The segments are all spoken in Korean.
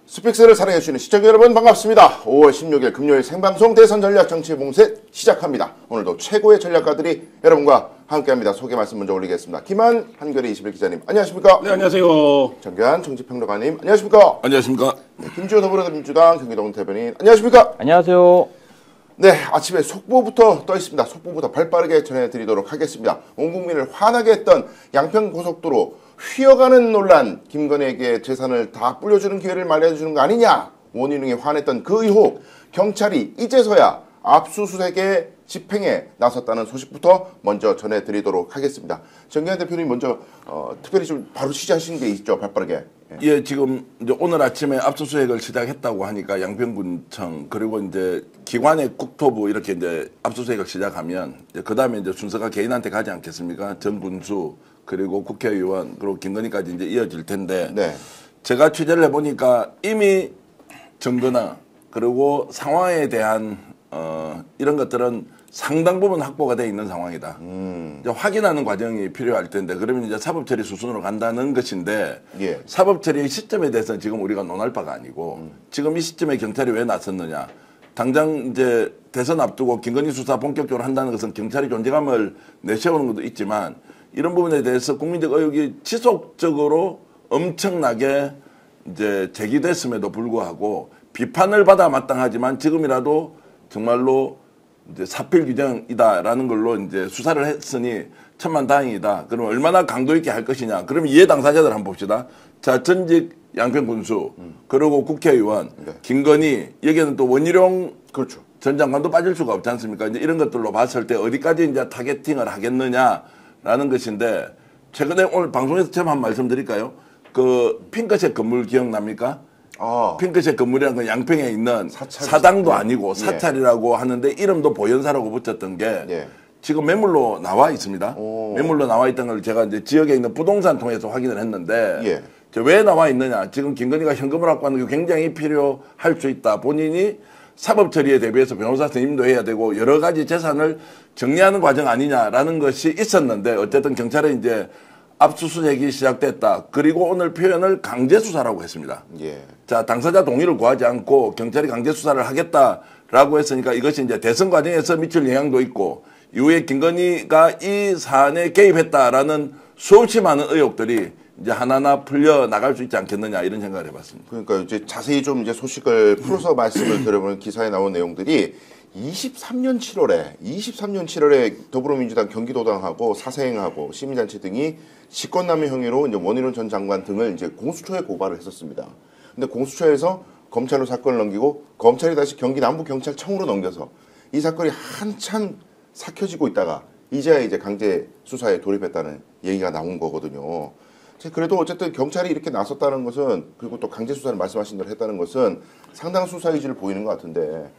스픽스를 사랑해주시는 시청자 여러분 반갑습니다. 5월 16일 금요일 생방송 대선 전략 정치 봉쇄 시작합니다. 오늘도 최고의 전략가들이 여러분과 함께합니다. 소개 말씀 먼저 올리겠습니다. 김한 한겨레 21 기자님 안녕하십니까? 네, 안녕하세요. 정교한 정치평론가님 안녕하십니까? 안녕하십니까? 네, 김주호 더불어민주당 경기도당 대변인 안녕하십니까? 안녕하세요. 네, 아침에 속보부터 떠 있습니다. 속보부터 발빠르게 전해드리도록 하겠습니다. 온 국민을 화나게 했던 양평고속도로 휘어가는 논란, 김건희에게 재산을 다 불려주는 기회를 마련해주는 거 아니냐, 원희룡이 화냈던 그 의혹, 경찰이 이제서야 압수수색에 집행에 나섰다는 소식부터 먼저 전해드리도록 하겠습니다. 정기환 대표님 먼저 특별히 좀 바로 취재하신 게 있죠, 발빠르게. 예, 지금 이제 오늘 아침에 압수수색을 시작했다고 하니까 양평군청 그리고 이제 기관의 국토부 이렇게 이제 압수수색을 시작하면 그 다음에 이제 순서가 개인한테 가지 않겠습니까? 전 군수 그리고 국회의원 그리고 김건희까지 이제 이어질 텐데 네. 제가 취재를 해보니까 이미 증거나 그리고 상황에 대한 이런 것들은 상당 부분 확보가 돼 있는 상황이다. 이제 확인하는 과정이 필요할 텐데 그러면 이제 사법처리 수순으로 간다는 것인데 예. 사법처리의 시점에 대해서는 지금 우리가 논할 바가 아니고 지금 이 시점에 경찰이 왜 나섰느냐. 당장 이제 대선 앞두고 김건희 수사 본격적으로 한다는 것은 경찰이 존재감을 내세우는 것도 있지만 이런 부분에 대해서 국민적 의혹이 지속적으로 엄청나게 이제 제기됐음에도 불구하고 비판을 받아 마땅하지만 지금이라도 정말로 이제 사필 규정이다라는 걸로 이제 수사를 했으니 천만다행이다. 그러면 얼마나 강도 있게 할 것이냐. 그러면 이해 당사자들 한번 봅시다. 자, 전직 양평군수 그리고 국회의원 네. 김건희 여기는 또 원희룡 그렇죠. 전 장관도 빠질 수가 없지 않습니까? 이제 이런 것들로 봤을 때 어디까지 이제 타겟팅을 하겠느냐라는 것인데 최근에 오늘 방송에서 처음 한 말씀 드릴까요? 그 핑크색 건물 기억납니까? 핑크색 건물이라는 건 양평에 있는 사당도 아니고 사찰이라고 하는데 이름도 보현사라고 붙였던 게 예. 지금 매물로 나와 있습니다. 매물로 나와 있던 걸 제가 이제 지역에 있는 부동산 통해서 확인을 했는데 예. 왜 나와 있느냐. 지금 김건희가 현금을 갖고 하는 게 굉장히 필요할 수 있다. 본인이 사법 처리에 대비해서 변호사 선임도 해야 되고 여러 가지 재산을 정리하는 과정 아니냐라는 것이 있었는데 어쨌든 경찰은 이제 압수수색이 시작됐다. 그리고 오늘 표현을 강제수사라고 했습니다. 예. 자, 당사자 동의를 구하지 않고 경찰이 강제수사를 하겠다라고 했으니까 이것이 이제 대선 과정에서 미칠 영향도 있고 이후에 김건희가 이 사안에 개입했다라는 수없이 많은 의혹들이 이제 하나하나 풀려 나갈 수 있지 않겠느냐 이런 생각을 해봤습니다. 그러니까 이제 자세히 좀 이제 소식을 풀어서 말씀을 드려보면 기사에 나온 내용들이 23년 7월에 더불어민주당 경기도당하고 사생하고 시민단체 등이 직권남용 혐의로 이제 원희룡 전 장관 등을 이제 공수처에 고발을 했었습니다. 근데 공수처에서 검찰로 사건을 넘기고 검찰이 다시 경기 남부경찰청으로 넘겨서 이 사건이 한참 삭혀지고 있다가 이제야 이제 강제 수사에 돌입했다는 얘기가 나온 거거든요. 그래도 어쨌든 경찰이 이렇게 나섰다는 것은 그리고 또 강제 수사를 말씀하신 대로 했다는 것은 상당한 수사 의지를 보이는 것 같은데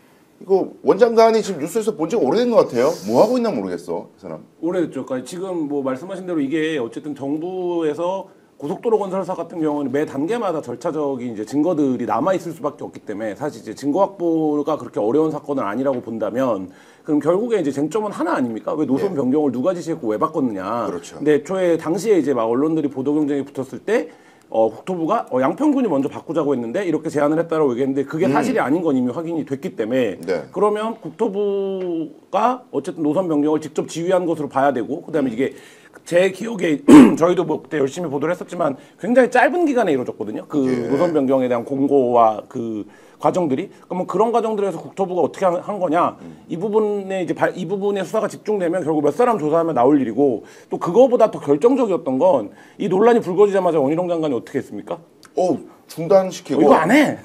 이거 원장관이 지금 뉴스에서 본 지가 오래된 것 같아요. 뭐 하고 있나 모르겠어, 그 사람. 오래됐죠. 그러니까 지금 뭐 말씀하신 대로 이게 어쨌든 정부에서 고속도로 건설사 같은 경우는 매 단계마다 절차적인 이제 증거들이 남아 있을 수밖에 없기 때문에 사실 이제 증거 확보가 그렇게 어려운 사건은 아니라고 본다면 그럼 결국에 이제 쟁점은 하나 아닙니까? 왜 노선 변경을 누가 지시했고 왜 바꿨느냐? 그렇죠. 근데 애초에 당시에 이제 막 언론들이 보도 경쟁이 붙었을 때 국토부가 양평군이 먼저 바꾸자고 했는데 이렇게 제안을 했다라고 얘기했는데 그게 사실이 아닌 건 이미 확인이 됐기 때문에 네. 그러면 국토부가 어쨌든 노선 변경을 직접 지휘한 것으로 봐야 되고 그다음에 이게 제 기억에 저희도 뭐 그때 열심히 보도를 했었지만 굉장히 짧은 기간에 이루어졌거든요. 그 노선 변경에 대한 공고와 그 과정들이 그러면 그런 과정들에서 국토부가 어떻게 한 거냐 이 부분에 이제 이 부분에 수사가 집중되면 결국 몇 사람 조사하면 나올 일이고 또 그거보다 더 결정적이었던 건 이 논란이 불거지자마자 원희룡 장관이 어떻게 했습니까? 중단시키고 이거 안 해.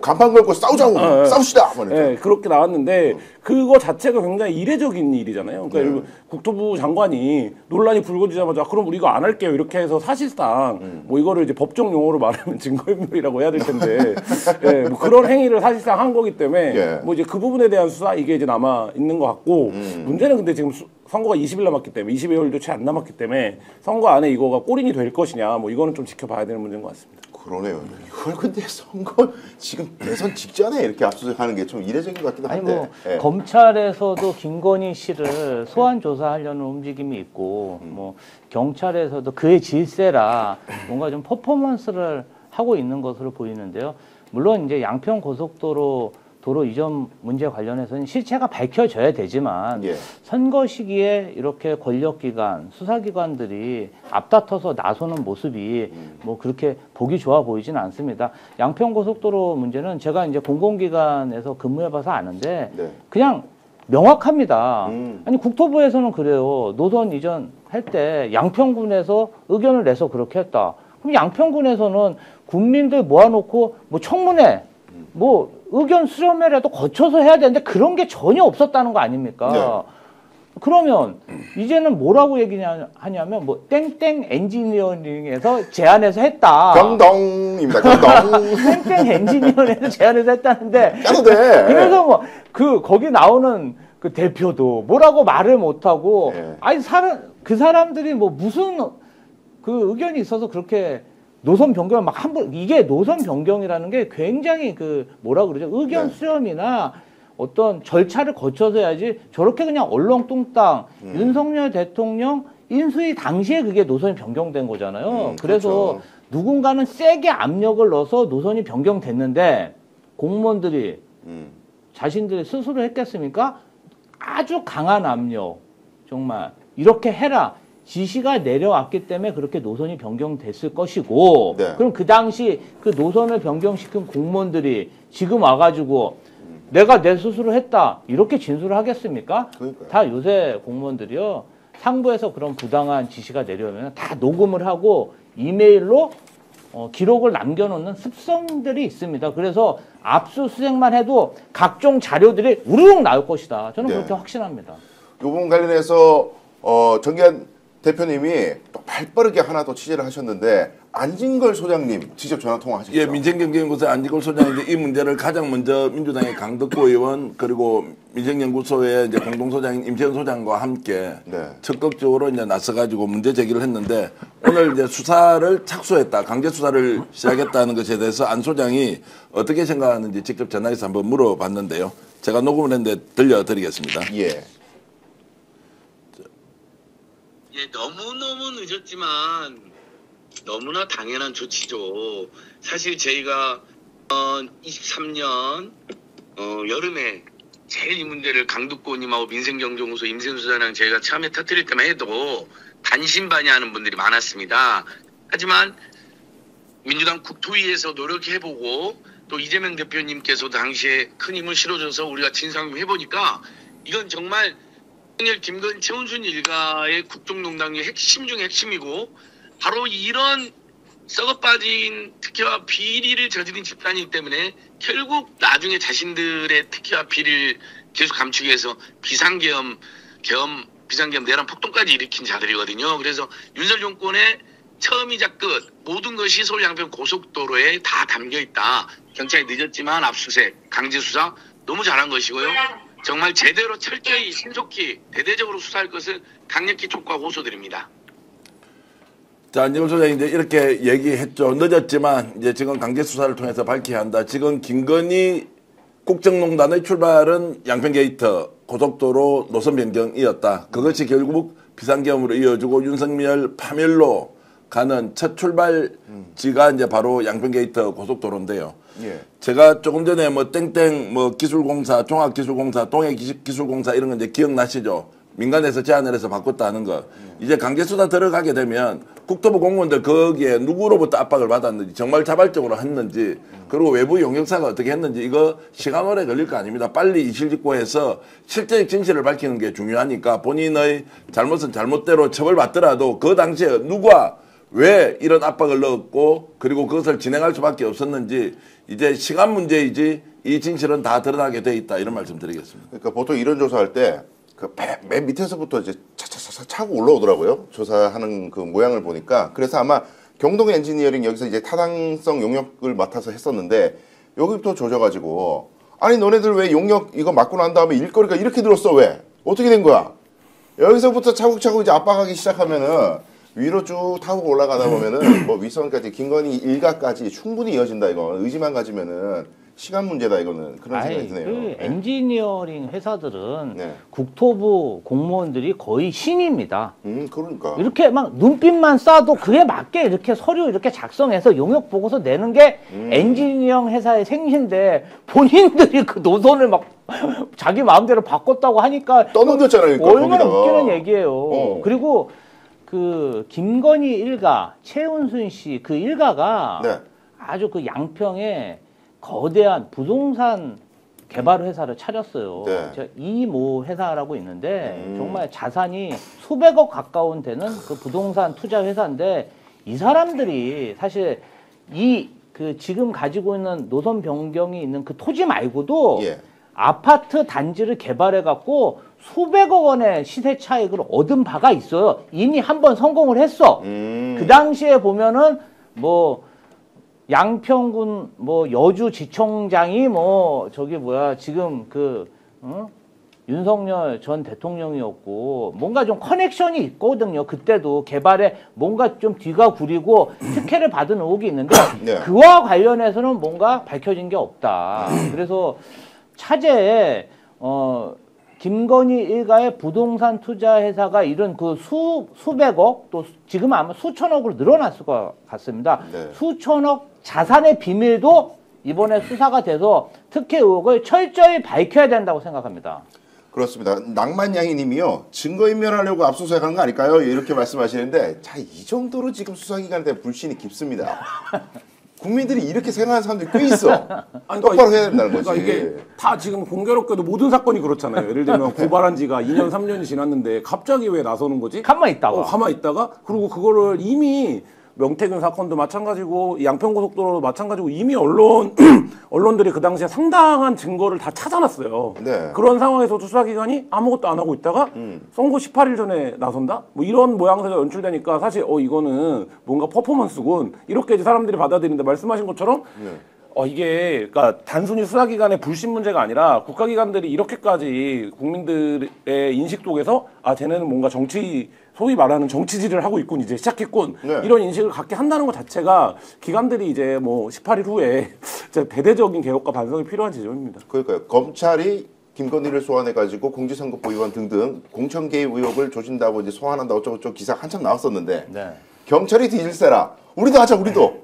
간판 걸고 싸우자고 싸웁시다. 네, 그렇게 나왔는데 그거 자체가 굉장히 이례적인 일이잖아요. 그러니까 국토부 장관이 논란이 불거지자마자 그럼 우리가 안 할게요 이렇게 해서 사실상 뭐 이거를 이제 법정 용어로 말하면 증거인멸이라고 해야 될 텐데 예, 뭐 그런 행위를 사실상 한 거기 때문에 뭐 이제 그 부분에 대한 수사 이게 이제 남아 있는 것 같고 문제는 근데 지금 선거가 20일 남았기 때문에 20여일도 채 안 남았기 때문에 선거 안에 이거가 꼬린이 될 것이냐 뭐 이거는 좀 지켜봐야 되는 문제인 것 같습니다. 그러네요. 이걸 근데 선거 지금 대선 직전에 이렇게 압수수색하는 게 좀 이례적인 것 같기도 한데. 아니 뭐 검찰에서도 김건희 씨를 소환 조사하려는 움직임이 있고 뭐 경찰에서도 그의 질세라 뭔가 좀 퍼포먼스를 하고 있는 것으로 보이는데요. 물론 이제 양평 고속도로 도로 이전 문제 관련해서는 실체가 밝혀져야 되지만 예. 선거 시기에 이렇게 권력기관, 수사기관들이 앞다퉈서 나서는 모습이 뭐 그렇게 보기 좋아 보이진 않습니다. 양평고속도로 문제는 제가 이제 공공기관에서 근무해봐서 아는데 네. 그냥 명확합니다. 아니 국토부에서는 그래요. 노선 이전 할 때 양평군에서 의견을 내서 그렇게 했다. 그럼 양평군에서는 국민들 모아놓고 뭐 청문회 뭐 의견 수렴회라도 거쳐서 해야 되는데 그런 게 전혀 없었다는 거 아닙니까? 네. 그러면 이제는 뭐라고 얘기하냐면 뭐 땡땡 엔지니어링에서 제안해서 했다. 경동입니다. 경동. 땡땡 엔지니어링에서 제안해서 했다는데 까도 돼. 그래서 뭐 거기 나오는 그 대표도 뭐라고 말을 못하고 네. 아니 그 사람들이 뭐 무슨 그 의견이 있어서 그렇게 노선 변경을 막 이게 노선 변경이라는 게 굉장히 그 뭐라 그러죠? 의견 네. 수렴이나 어떤 절차를 거쳐서 해야지 저렇게 그냥 얼렁뚱땅 윤석열 대통령 인수위 당시에 그게 노선이 변경된 거잖아요. 그래서 그렇죠. 누군가는 세게 압력을 넣어서 노선이 변경됐는데 공무원들이 자신들이 스스로 했겠습니까? 아주 강한 압력, 정말 이렇게 해라. 지시가 내려왔기 때문에 그렇게 노선이 변경됐을 것이고 네. 그럼 그 당시 그 노선을 변경시킨 공무원들이 지금 와가지고 내가 내 스스로 했다 이렇게 진술을 하겠습니까? 그러니까요. 다 요새 공무원들이요 상부에서 그런 부당한 지시가 내려오면 다 녹음을 하고 이메일로 기록을 남겨놓는 습성들이 있습니다. 그래서 압수수색만 해도 각종 자료들이 우르륵 나올 것이다. 저는 네. 그렇게 확신합니다. 이 부분 관련해서 정기한 대표님이 또 발빠르게 하나 더 취재를 하셨는데 안진걸 소장님 직접 전화 통화하셨죠? 예, 민생경제연구소 안진걸 소장이 이제 이 문제를 가장 먼저 민주당의 강덕구 의원 그리고 민생연구소의 이제 공동소장인 임채연 소장과 함께 네. 적극적으로 이제 나서가지고 문제 제기를 했는데 오늘 이제 수사를 착수했다, 강제 수사를 시작했다는 것에 대해서 안 소장이 어떻게 생각하는지 직접 전화해서 한번 물어봤는데요. 제가 녹음을 했는데 들려드리겠습니다. 예. 예, 너무너무 늦었지만 너무나 당연한 조치죠. 사실 저희가 23년 여름에 제일 이 문제를 강덕구님하고 민생경제연구소 임세훈 소장이랑 저희가 처음에 터뜨릴 때만 해도 반신반의하는 분들이 많았습니다. 하지만 민주당 국토위에서 노력해보고 또 이재명 대표님께서 당시에 큰 힘을 실어줘서 우리가 진상규 해보니까 이건 정말 김건희 최은순 일가의 국정농단의 핵심 중 핵심이고 바로 이런 썩어빠진 특혜와 비리를 저지른 집단이기 때문에 결국 나중에 자신들의 특혜와 비리를 계속 감추기 위해서 비상계엄 내란 폭동까지 일으킨 자들이거든요. 그래서 윤석열 정권의 처음이자 끝 모든 것이 서울 양평 고속도로에 다 담겨있다. 경찰이 늦었지만 압수수색, 강제수사 너무 잘한 것이고요. 정말 제대로 철저히 신속히 대대적으로 수사할 것을 강력히 촉구하고 호소드립니다. 자, 안진걸 소장이 이제 이렇게 얘기했죠. 늦었지만 이제 지금 강제 수사를 통해서 밝혀야 한다. 지금 김건희 국정농단의 출발은 양평게이트 고속도로 노선 변경이었다. 그것이 결국 비상계엄으로 이어지고 윤석열 파멸로 가는 첫 출발지가 이제 바로 양평게이트 고속도로인데요. 예. 제가 조금 전에 뭐 땡땡 뭐 기술공사, 종합기술공사, 동해기술공사 이런 거 이제 기억나시죠? 민간에서 제안을 해서 바꿨다는 거. 이제 강제수사 들어가게 되면 국토부 공무원들 거기에 누구로부터 압박을 받았는지 정말 자발적으로 했는지 그리고 외부 용역사가 어떻게 했는지 이거 시간 오래 걸릴 거 아닙니다. 빨리 이실직고해서 실제적 진실을 밝히는 게 중요하니까 본인의 잘못은 잘못대로 처벌받더라도 그 당시에 누가 왜 이런 압박을 넣었고 그리고 그것을 진행할 수밖에 없었는지 이제 시간 문제이지 이 진실은 다 드러나게 돼 있다 이런 말씀 드리겠습니다. 그러니까 보통 이런 조사할 때 그 맨 밑에서부터 이제 차차차차 차고 올라오더라고요. 조사하는 그 모양을 보니까. 그래서 아마 경동 엔지니어링 여기서 이제 타당성 용역을 맡아서 했었는데 여기부터 조져가지고 아니 너네들 왜 용역 이거 맡고 난 다음에 일거리가 이렇게 들었어 왜? 어떻게 된 거야? 여기서부터 차곡차곡 이제 압박하기 시작하면은 위로 쭉 타고 올라가다 보면은 뭐 윗선까지 김건희 일가까지 충분히 이어진다 이거 의지만 가지면은 시간 문제다 이거는 그런 생각이 아니, 드네요. 그 네. 엔지니어링 회사들은 네. 국토부 공무원들이 거의 신입니다. 그러니까. 이렇게 막 눈빛만 쏴도 그에 맞게 이렇게 서류 이렇게 작성해서 용역 보고서 내는 게 엔지니어링 회사의 생신데 본인들이 그 노선을 막 자기 마음대로 바꿨다고 하니까 떠넘겼잖아요. 그러니까, 얼마나 거기다가. 웃기는 얘기예요. 그리고 그 김건희 일가, 최은순 씨 그 일가가 네. 아주 그 양평에 거대한 부동산 개발 회사를 차렸어요. 네. 이모 회사라고 있는데 정말 자산이 수백억 가까운 되는 그 부동산 투자 회사인데 이 사람들이 사실 이 그 지금 가지고 있는 노선 변경이 있는 그 토지 말고도 예. 아파트 단지를 개발해 갖고 수백억 원의 시세 차익을 얻은 바가 있어요. 이미 한번 성공을 했어. 그 당시에 보면은 뭐 양평군 뭐 여주지청장이 뭐 저기 뭐야 지금 그 윤석열 전 대통령이었고 뭔가 좀 커넥션이 있거든요. 그때도 개발에 뭔가 좀 뒤가 구리고 특혜를 받은 의혹이 있는데 네. 그와 관련해서는 뭔가 밝혀진 게 없다. 그래서 차제에 김건희 일가의 부동산 투자 회사가 이런 그 수백억 또 지금 아마 수천억으로 늘어났을 것 같습니다. 네. 수천억 자산의 비밀도 이번에 수사가 돼서 특혜 의혹을 철저히 밝혀야 된다고 생각합니다. 그렇습니다. 낭만양이님이요. 증거인멸하려고 압수수색한 거 아닐까요? 이렇게 말씀하시는데 자, 이 정도로 지금 수사기관에 대한 불신이 깊습니다. 국민들이 이렇게 생각하는 사람들이 꽤 있어. 아니, 똑바로 해야 된다는 거지. 그러니까 이게 다 지금 공교롭게도 모든 사건이 그렇잖아요. 예를 들면 고발한 지가 2년, 3년이 지났는데 갑자기 왜 나서는 거지? 가만히 있다가. 가만히 있다가 그리고 그거를 이미 명태균 사건도 마찬가지고 양평고속도로도 마찬가지고 이미 언론들이 그 당시에 상당한 증거를 다 찾아놨어요. 네. 그런 상황에서 수사기관이 아무것도 안 하고 있다가 선거 18일 전에 나선다? 뭐 이런 모양새가 연출되니까 사실 이거는 뭔가 퍼포먼스군 이렇게 이제 사람들이 받아들이는데 말씀하신 것처럼 이게 그러니까 단순히 수사기관의 불신 문제가 아니라 국가기관들이 이렇게까지 국민들의 인식 속에서 쟤네는 뭔가 소위 말하는 정치질을 하고 있군 이제 시작했군 네. 이런 인식을 갖게 한다는 것 자체가 기관들이 이제 뭐 18일 후에 대대적인 개혁과 반성이 필요한 지점입니다. 그러니까요. 검찰이 김건희를 소환해가지고 공직선거법 위반 등등 공천 개입 의혹을 조진다고 이제 소환한다 어쩌고저쩌고 기사 한참 나왔었는데 네. 경찰이 뒤질세라. 우리도 하자 우리도.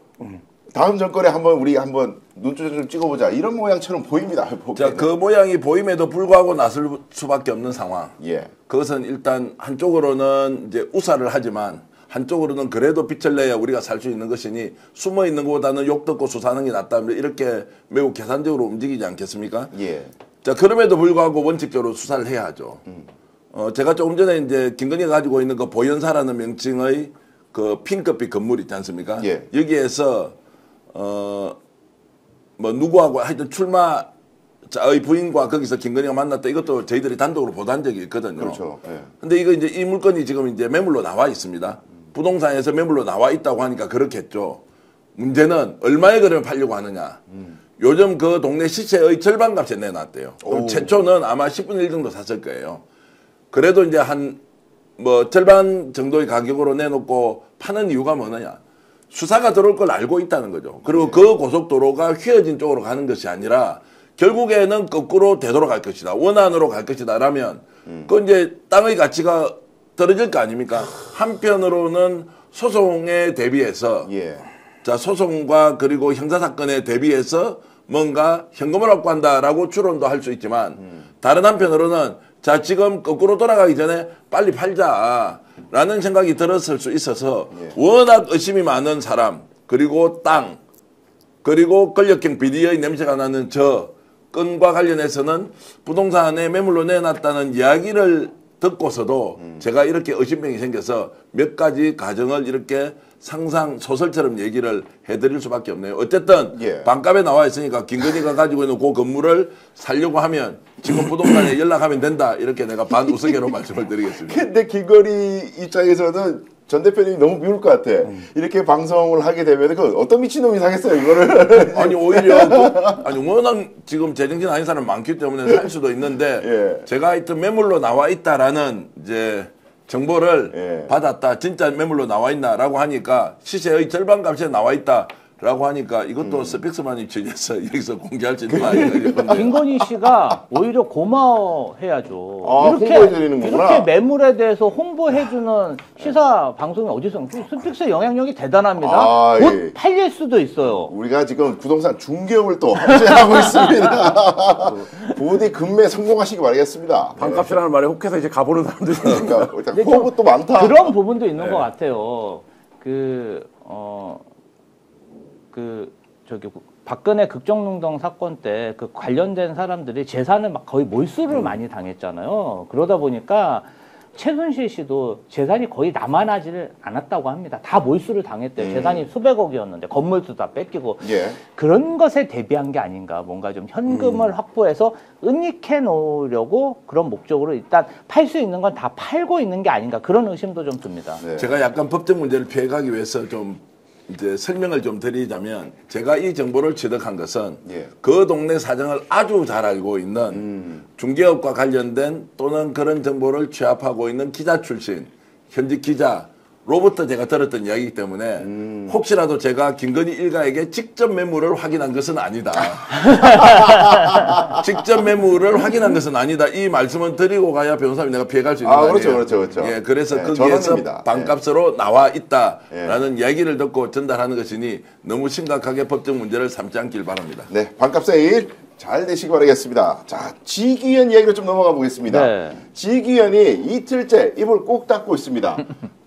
다음 정권에 우리 한번 눈초점 좀 찍어보자. 이런 모양처럼 보입니다. 자, 그 모양이 보임에도 불구하고 나설 수밖에 없는 상황. 예. 그것은 일단 한쪽으로는 이제 우사를 하지만 한쪽으로는 그래도 빛을 내야 우리가 살 수 있는 것이니 숨어 있는 것보다는 욕 듣고 수사하는 게 낫다. 이렇게 매우 계산적으로 움직이지 않겠습니까? 예. 자, 그럼에도 불구하고 원칙적으로 수사를 해야 하죠. 제가 조금 전에 이제 김건희가 가지고 있는 그 보현사라는 명칭의 그 핑크빛 건물 있지 않습니까? 예. 여기에서 뭐 누구하고 하여튼 출마자의 부인과 거기서 김건희가 만났다 이것도 저희들이 단독으로 보도한 적이 있거든요. 그렇죠. 예. 근데 이거 이제 이 물건이 지금 이제 매물로 나와 있습니다. 부동산에서 매물로 나와 있다고 하니까 그렇겠죠. 문제는 얼마에 그러면 팔려고 하느냐. 요즘 그 동네 시세의 절반 값에 내놨대요. 그럼 최초는 아마 10분의 1 정도 샀을 거예요. 그래도 이제 뭐 절반 정도의 가격으로 내놓고 파는 이유가 뭐느냐. 수사가 들어올 걸 알고 있다는 거죠. 그리고 그 고속도로가 휘어진 쪽으로 가는 것이 아니라 결국에는 거꾸로 되돌아갈 것이다. 원안으로 갈 것이다. 라면 그 이제 땅의 가치가 떨어질 거 아닙니까? 한편으로는 소송에 대비해서 예. 자, 소송과 그리고 형사사건에 대비해서 뭔가 현금을 얻고 한다라고 추론도 할 수 있지만 다른 한편으로는 자, 지금 거꾸로 돌아가기 전에 빨리 팔자라는 생각이 들었을 수 있어서 워낙 의심이 많은 사람 그리고 땅 그리고 권력형 비리의 냄새가 나는 저 건과 관련해서는 부동산에 매물로 내놨다는 이야기를 듣고서도 제가 이렇게 의심병이 생겨서 몇 가지 가정을 이렇게 상상 소설처럼 얘기를 해드릴 수밖에 없네요. 어쨌든 예. 반값에 나와 있으니까 김건희가 가지고 있는 그 건물을 살려고 하면 지금 부동산에 연락하면 된다. 이렇게 내가 반우스개로 말씀을 드리겠습니다. 근데 김건희 입장에서는 전 대표님이 너무 미울 것 같아. 이렇게 방송을 하게 되면 그 어떤 미친놈이 사겠어요 이거를. 아니 오히려 아니 워낙 지금 제정신 아닌 사람 많기 때문에 살 수도 있는데 예. 제가 하여튼 매물로 나와 있다라는 이제 정보를 예. 받았다. 진짜 매물로 나와 있나라고 하니까 시세의 절반 값에 나와 있다. 라고 하니까 이것도 스픽스만이 취재해서 여기서 공개할 수 있는 거 아닌가. 김건희 씨가 오히려 고마워해야죠. 아, 홍보해드리는 거구나. 이렇게 매물에 대해서 홍보해주는 시사 방송이 어디서 스픽스 영향력이 대단합니다. 아, 곧 예. 팔릴 수도 있어요. 우리가 지금 부동산 중개업을 또 합체하고 있습니다. 부디 금매 성공하시기 바라겠습니다. 반값이라는 말에 혹해서 이제 가보는 사람들이 그러니까 일단 근데 호흡은 또 많다. 그런 부분도 있는 것 같아요. 박근혜 국정농단 사건 때 그 관련된 사람들이 재산을 막 거의 몰수를 많이 당했잖아요. 그러다 보니까 최순실 씨도 재산이 거의 남아나지를 않았다고 합니다. 다 몰수를 당했대요. 재산이 수백억이었는데 건물도 다 뺏기고 예. 그런 것에 대비한 게 아닌가. 뭔가 좀 현금을 확보해서 은닉해 놓으려고 그런 목적으로 일단 팔 수 있는 건 다 팔고 있는 게 아닌가. 그런 의심도 좀 듭니다. 네. 제가 약간 법적 문제를 피해가기 위해서 좀 이제 설명을 좀 드리자면 제가 이 정보를 취득한 것은 예. 그 동네 사정을 아주 잘 알고 있는 중개업과 관련된 또는 그런 정보를 취합하고 있는 기자 출신 현직 기자로부터 제가 들었던 이야기이기 때문에 혹시라도 제가 김건희 일가에게 직접 매물을 확인한 것은 아니다. 직접 매물을 확인한 것은 아니다. 이 말씀은 드리고 가야 변호사님 내가 피해갈 수 있는 거 아니에요. 그렇죠. 예, 그래서 네, 거기에서 전원입니다. 반값으로 나와 있다라는 이야기를 듣고 전달하는 것이니 너무 심각하게 법적 문제를 삼지 않길 바랍니다. 네, 반값 세일 잘 되시기 바라겠습니다. 자, 지기현 이야기로 좀 넘어가 보겠습니다. 네. 지기현이 이틀째 입을 꼭 닫고 있습니다.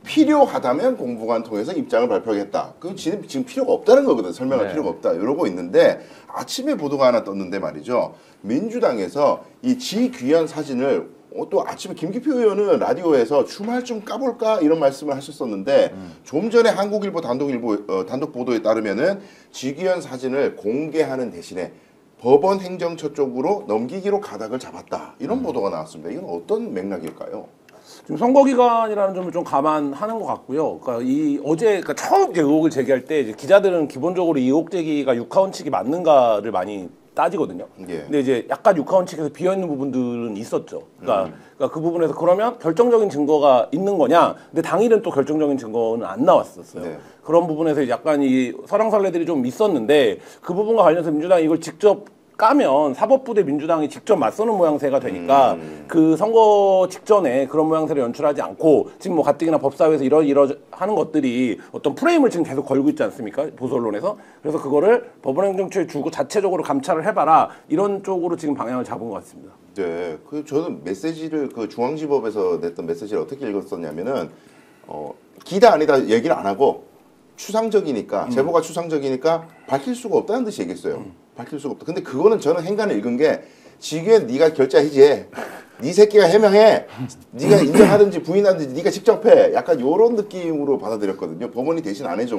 필요하다면 공보관 통해서 입장을 발표하겠다. 그건 지금 필요가 없다는 거거든. 설명할 필요가 없다. 이러고 있는데 아침에 보도가 하나 떴는데 말이죠. 민주당에서 이 지귀현 사진을 또 아침에 김기표 의원은 라디오에서 주말 좀 까볼까 이런 말씀을 하셨었는데 좀 전에 한국일보 단독 보도에 따르면은 지귀현 사진을 공개하는 대신에 법원 행정처 쪽으로 넘기기로 가닥을 잡았다. 이런 보도가 나왔습니다. 이건 어떤 맥락일까요? 지금 선거 기간이라는 점을 좀 감안하는 것 같고요. 그러니까 그러니까 처음 이제 의혹을 제기할 때 이제 기자들은 기본적으로 이 의혹 제기가 육하원 측이 맞는가를 많이 따지거든요. 예. 근데 이제 약간 육하원 측에서 비어 있는 부분들은 있었죠. 그러니까 그 부분에서 그러면 결정적인 증거가 있는 거냐? 근데 당일은 또 결정적인 증거는 안 나왔었어요. 네. 그런 부분에서 약간 이 설왕설래들이 좀 있었는데 그 부분과 관련해서 민주당이 이걸 직접 까면 사법부대 민주당이 직접 맞서는 모양새가 되니까 그 선거 직전에 그런 모양새를 연출하지 않고 지금 뭐 가뜩이나 법사위에서 이러 하는 것들이 어떤 프레임을 지금 계속 걸고 있지 않습니까? 보수 언론에서. 그래서 그거를 법원행정처에 주고 자체적으로 감찰을 해봐라 이런 쪽으로 지금 방향을 잡은 것 같습니다. 네, 저는 메시지를 그 중앙지법에서 냈던 메시지를 어떻게 읽었었냐면은 기다 아니다 얘기를 안 하고 추상적이니까 제보가 추상적이니까 밝힐 수가 없다는 듯이 얘기했어요. 밝힐 수가 없다. 근데 그거는 저는 행간을 읽은 게 지금 네가 결자해지해. 네 새끼가 해명해. 네가 인정하든지 부인하든지 네가 직접 해. 약간 요런 느낌으로 받아들였거든요. 법원이 대신 안 해줘.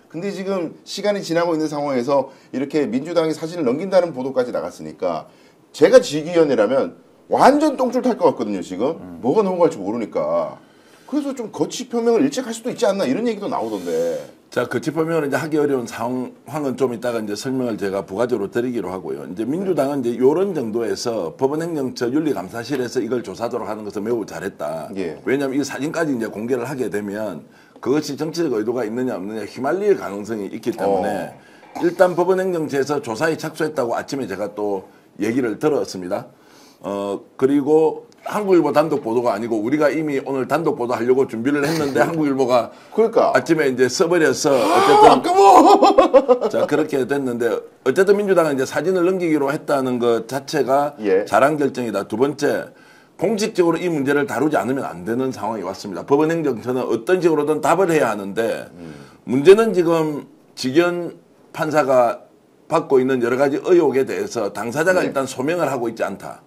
근데 지금 시간이 지나고 있는 상황에서 이렇게 민주당이 사진을 넘긴다는 보도까지 나갔으니까 제가 지기현이라면 완전 똥줄 탈 것 같거든요. 지금 뭐가 넘어갈지 모르니까. 그래서 좀 거취 표명을 일찍 할 수도 있지 않나 이런 얘기도 나오던데. 자, 거취 표명을 이제 하기 어려운 상황은 좀 이따가 이제 설명을 제가 부가적으로 드리기로 하고요. 이제 민주당은 이제 이런 정도에서 법원행정처 윤리감사실에서 이걸 조사하도록 하는 것을 매우 잘했다. 예. 왜냐하면 이 사진까지 이제 공개를 하게 되면 그것이 정치적 의도가 있느냐 없느냐 휘말릴 가능성이 있기 때문에 일단 법원행정처에서 조사에 착수했다고 아침에 제가 또 얘기를 들었습니다. 그리고 한국일보 단독 보도가 아니고 우리가 이미 오늘 단독 보도 하려고 준비를 했는데 한국일보가 그러니까 아침에 이제 써버려서 어쨌든 아까워. 자 그렇게 됐는데 어쨌든 민주당은 이제 사진을 넘기기로 했다는 것 자체가 예. 잘한 결정이다. 두 번째 공식적으로 이 문제를 다루지 않으면 안 되는 상황이 왔습니다. 법원행정처는 어떤 식으로든 답을 해야 하는데 문제는 지금 지기현 판사가 받고 있는 여러 가지 의혹에 대해서 당사자가 네. 일단 소명을 하고 있지 않다.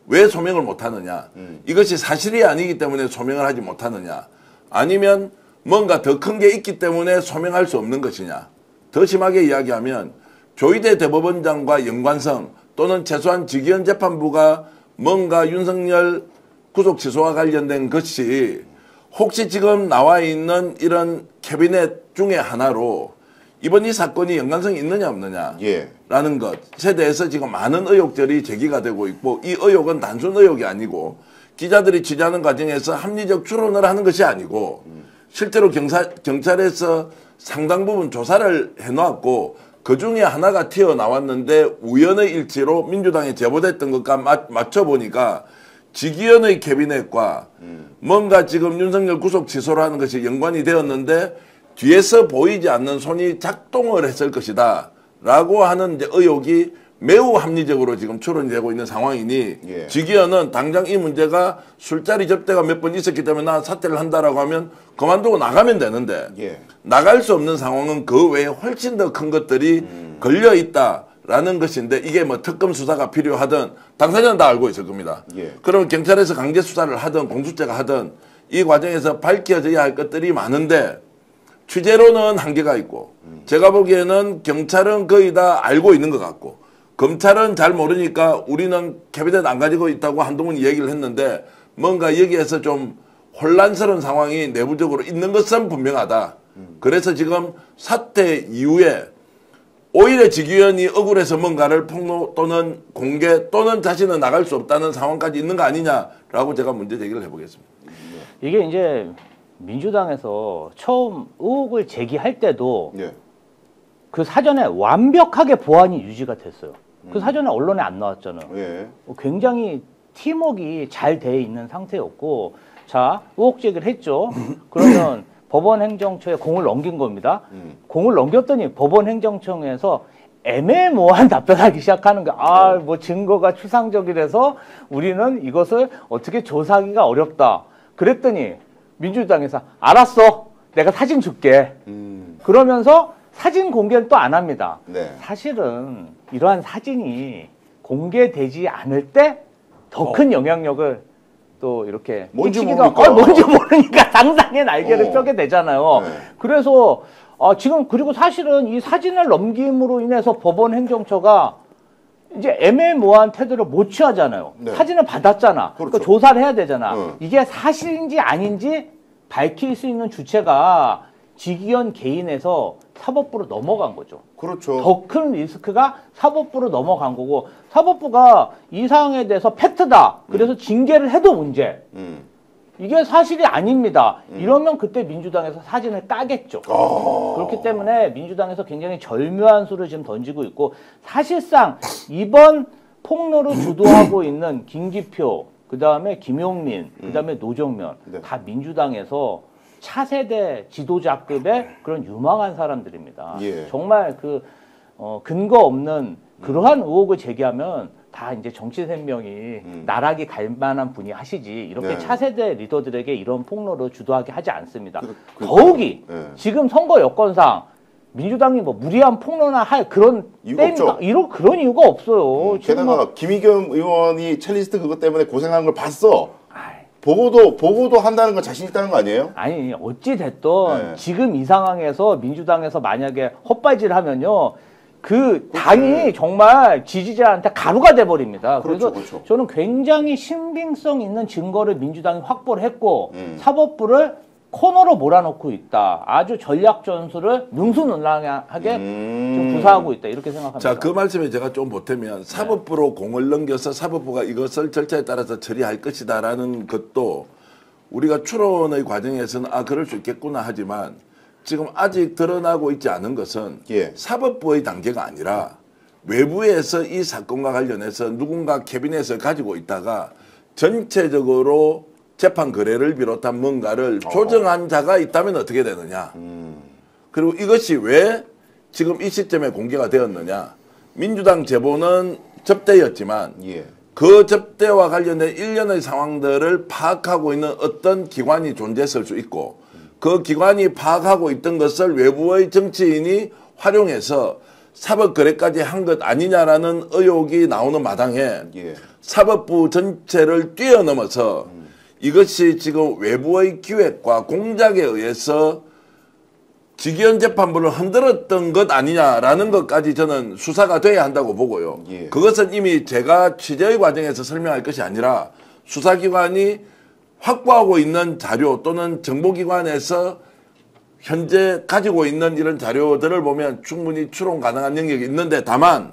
왜 소명을 못하느냐? 이것이 사실이 아니기 때문에 소명을 하지 못하느냐? 아니면 뭔가 더 큰 게 있기 때문에 소명할 수 없는 것이냐? 더 심하게 이야기하면 조희대 대법원장과 연관성 또는 최소한 지기현 재판부가 뭔가 윤석열 구속 취소와 관련된 것이 혹시 지금 나와 있는 이런 캐비넷 중에 하나로 이번 이 사건이 연관성이 있느냐 없느냐 예. 라는 것에 대해서 지금 많은 의혹들이 제기가 되고 있고 이 의혹은 단순 의혹이 아니고 기자들이 취재하는 과정에서 합리적 추론을 하는 것이 아니고 실제로 경찰에서 상당 부분 조사를 해놓았고 그 중에 하나가 튀어나왔는데 우연의 일치로 민주당에 제보됐던 것과 맞춰보니까 지기현의 캐비넷과 뭔가 지금 윤석열 구속 취소를 하는 것이 연관이 되었는데 뒤에서 보이지 않는 손이 작동을 했을 것이다 라고 하는 이제 의혹이 매우 합리적으로 지금 추론이 되고 있는 상황이니 예. 지기현은 당장 이 문제가 술자리 접대가 몇 번 있었기 때문에 나 사퇴를 한다라고 하면 그만두고 나가면 되는데 예. 나갈 수 없는 상황은 그 외에 훨씬 더 큰 것들이 걸려 있다라는 것인데 이게 뭐 특검 수사가 필요하든 당사자는 다 알고 있을 겁니다. 예. 그러면 경찰에서 강제 수사를 하든 공수처가 하든 이 과정에서 밝혀져야 할 것들이 많은데 취재로는 한계가 있고 제가 보기에는 경찰은 거의 다 알고 있는 것 같고 검찰은 잘 모르니까 우리는 캐비넷 안 가지고 있다고 한동훈이 얘기를 했는데 뭔가 여기에서 좀 혼란스러운 상황이 내부적으로 있는 것은 분명하다. 그래서 지금 사태 이후에 오히려 지기현이 억울해서 뭔가를 폭로 또는 공개 또는 자신은 나갈 수 없다는 상황까지 있는 거 아니냐라고 제가 문제 제기를 해보겠습니다. 이게 이제 민주당에서 처음 의혹을 제기할 때도 예. 그 사전에 완벽하게 보안이 유지가 됐어요. 그 사전에 언론에 안 나왔잖아요. 예. 굉장히 팀워크가 잘 돼 있는 상태였고, 자, 의혹 제기를 했죠. 그러면 법원행정처에 공을 넘긴 겁니다. 공을 넘겼더니 법원행정청에서 애매모호한 답변하기 시작하는 거야. 아, 뭐 증거가 추상적이라서 우리는 이것을 어떻게 조사하기가 어렵다. 그랬더니 민주당에서 알았어. 내가 사진 줄게. 그러면서 사진 공개는 또 안 합니다. 네. 사실은 이러한 사진이 공개되지 않을 때 더 큰 영향력을 또 이렇게 뭔지 끼치기도 모르니까. 뭔지 모르니까 당장의 날개를 펴게 되잖아요. 네. 그래서 지금 그리고 사실은 이 사진을 넘김으로 인해서 법원 행정처가 이제 애매모호한 태도를 못 취하잖아요. 네. 사진을 받았잖아. 그렇죠. 그러니까 조사를 해야 되잖아. 네. 이게 사실인지 아닌지 밝힐 수 있는 주체가 지기현 개인에서 사법부로 넘어간 거죠. 그렇죠. 더 큰 리스크가 사법부로 넘어간 거고 사법부가 이 사항에 대해서 팩트다. 그래서 징계를 해도 문제. 이게 사실이 아닙니다. 이러면 그때 민주당에서 사진을 까겠죠. 그렇기 때문에 민주당에서 굉장히 절묘한 수를 지금 던지고 있고 사실상 이번 폭로를 주도하고 있는 김기표, 그다음에 김용민, 그다음에 노정면 네. 다 민주당에서 차세대 지도자급의 그런 유망한 사람들입니다. 예. 정말 그 근거 없는 그러한 의혹을 제기하면 다 이제 정치 생명이 나락이 갈 만한 분이 하시지 이렇게 네. 차세대 리더들에게 이런 폭로를 주도하게 하지 않습니다. 그러니까. 더욱이 네. 지금 선거 여건상 민주당이 뭐 무리한 폭로나 할 그런 이유가 없죠. 그런 이유가 없어요. 지금 뭐 게다가 김의겸 의원이 첼리스트 그것 때문에 고생하는 걸 봤어. 아이, 보고도 한다는 건 자신 있다는 거 아니에요? 아니 어찌 됐든 네. 지금 이 상황에서 민주당에서 만약에 헛발질을 하면요 그 당이 정말 지지자한테 가루가 돼 버립니다. 그렇죠, 그래서 그렇죠. 저는 굉장히 신빙성 있는 증거를 민주당이 확보를 했고 사법부를 코너로 몰아넣고 있다. 아주 전략 전술을 능수능란하게 좀 구사하고 있다. 이렇게 생각합니다. 자, 그 말씀에 제가 좀 보태면 사법부로 공을 넘겨서 사법부가 이것을 절차에 따라서 처리할 것이다라는 것도 우리가 추론의 과정에서는 그럴 수 있겠구나 하지만 지금 아직 드러나고 있지 않은 것은 예. 사법부의 단계가 아니라 외부에서 이 사건과 관련해서 누군가 캐비넷을 가지고 있다가 전체적으로 재판 거래를 비롯한 뭔가를 조정한 자가 있다면 어떻게 되느냐. 그리고 이것이 왜 지금 이 시점에 공개가 되었느냐. 민주당 제보는 접대였지만 예. 그 접대와 관련된 일련의 상황들을 파악하고 있는 어떤 기관이 존재했을 수 있고 그 기관이 파악하고 있던 것을 외부의 정치인이 활용해서 사법 거래까지 한 것 아니냐라는 의혹이 나오는 마당에 예. 사법부 전체를 뛰어넘어서 이것이 지금 외부의 기획과 공작에 의해서 지기현 재판부를 흔들었던 것 아니냐라는 것까지 저는 수사가 돼야 한다고 보고요. 예. 그것은 이미 제가 취재의 과정에서 설명할 것이 아니라 수사기관이 확보하고 있는 자료 또는 정보기관에서 현재 가지고 있는 이런 자료들을 보면 충분히 추론 가능한 영역이 있는데 다만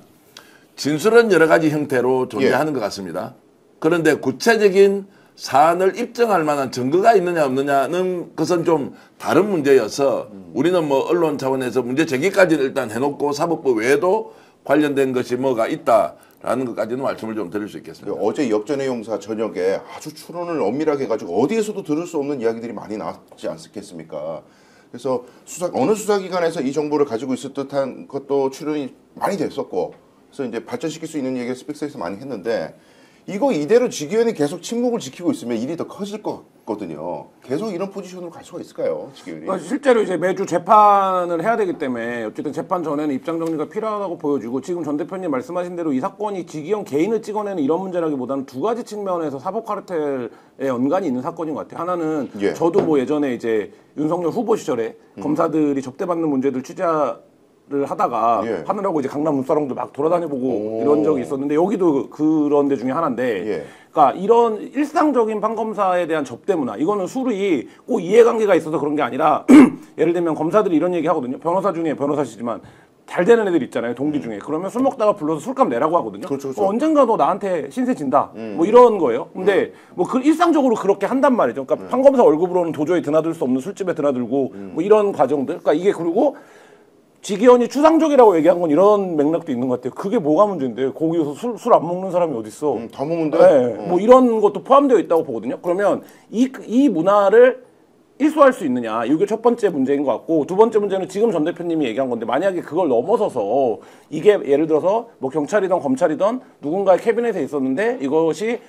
진술은 여러 가지 형태로 존재하는 것 같습니다. 그런데 구체적인 사안을 입증할 만한 증거가 있느냐 없느냐는 그것은 좀 다른 문제여서 우리는 뭐 언론 차원에서 문제 제기까지는 일단 해놓고 사법부 외에도 관련된 것이 뭐가 있다라는 것까지는 말씀을 좀 드릴 수 있겠습니다. 어제 역전의 용사 저녁에 아주 추론을 엄밀하게 해가지고 어디에서도 들을 수 없는 이야기들이 많이 나왔지 않겠습니까? 그래서 어느 수사기관에서 이 정보를 가지고 있을 듯한 것도 출연이 많이 됐었고, 그래서 이제 발전시킬 수 있는 얘기를 스픽스에서 많이 했는데, 이거 이대로 지기현이 계속 침묵을 지키고 있으면 일이 더 커질 것 같거든요. 계속 이런 포지션으로 갈 수가 있을까요, 지기현이? 그러니까 실제로 이제 매주 재판을 해야 되기 때문에 어쨌든 재판 전에는 입장 정리가 필요하다고 보여지고, 지금 전 대표님 말씀하신 대로 이 사건이 지기현 개인을 찍어내는 이런 문제라기보다는 두 가지 측면에서 사법 카르텔에 연관이 있는 사건인 것 같아요. 하나는 예. 저도 뭐 예전에 이제 윤석열 후보 시절에 검사들이 접대받는 문제들 취재를 하다가 예. 하느라고 이제 강남 눈사람도 막 돌아다녀보고 이런 적이 있었는데, 여기도 그런 데 중에 하나인데, 예. 그러니까 이런 일상적인 판검사에 대한 접대 문화, 이거는 술이 꼭 이해관계가 있어서 그런 게 아니라 예를 들면 검사들이 이런 얘기 하거든요. 변호사 중에 변호사시지만 잘 되는 애들 있잖아요, 동기 중에. 그러면 술 먹다가 불러서 술값 내라고 하거든요. 그렇죠, 그렇죠. 언젠가 너 나한테 신세 진다, 뭐 이런 거예요. 근데 뭐 그 일상적으로 그렇게 한단 말이죠. 그러니까 판검사 월급으로는 도저히 드나들 수 없는 술집에 드나들고 뭐 이런 과정들. 그러니까 이게, 그리고 지기현이 추상적이라고 얘기한 건 이런 맥락도 있는 것 같아요. 그게 뭐가 문제인데, 거기서 술 안 먹는 사람이 어딨어. 다 먹는데? 네, 뭐 이런 것도 포함되어 있다고 보거든요. 그러면 이 문화를 일소할 수 있느냐, 이게 첫 번째 문제인 것 같고, 두 번째 문제는 지금 전 대표님이 얘기한 건데, 만약에 그걸 넘어서서 이게 예를 들어서 뭐 경찰이든 검찰이든 누군가의 캐비넷에 있었는데 이것이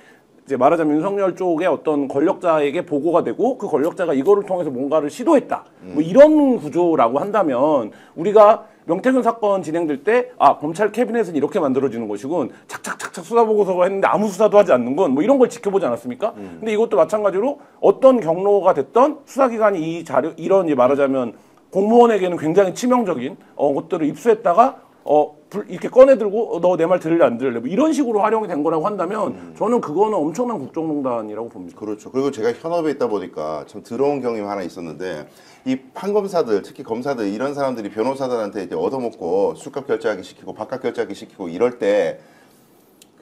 이제 말하자면 윤석열 쪽의 어떤 권력자에게 보고가 되고, 그 권력자가 이거를 통해서 뭔가를 시도했다, 뭐 이런 구조라고 한다면, 우리가 명태균 사건 진행될 때, 아, 검찰 캐비넷은 이렇게 만들어지는 것이군, 착착착착 수사 보고서가 했는데 아무 수사도 하지 않는군, 뭐 이런 걸 지켜보지 않았습니까? 근데 이것도 마찬가지로 어떤 경로가 됐던 수사기관이 이 자료, 이런 이제 말하자면 공무원에게는 굉장히 치명적인 것들을 입수했다가 이렇게 꺼내들고 너 내 말 들을래 안 들을래, 뭐 이런 식으로 활용이 된 거라고 한다면 저는 그거는 엄청난 국정농단이라고 봅니다. 그렇죠. 그리고 제가 현업에 있다 보니까 참 더러운 경험이 하나 있었는데, 이 판검사들, 특히 검사들, 이런 사람들이 변호사들한테 이제 얻어먹고 술값 결제하기 시키고 밥값 결제하기 시키고 이럴 때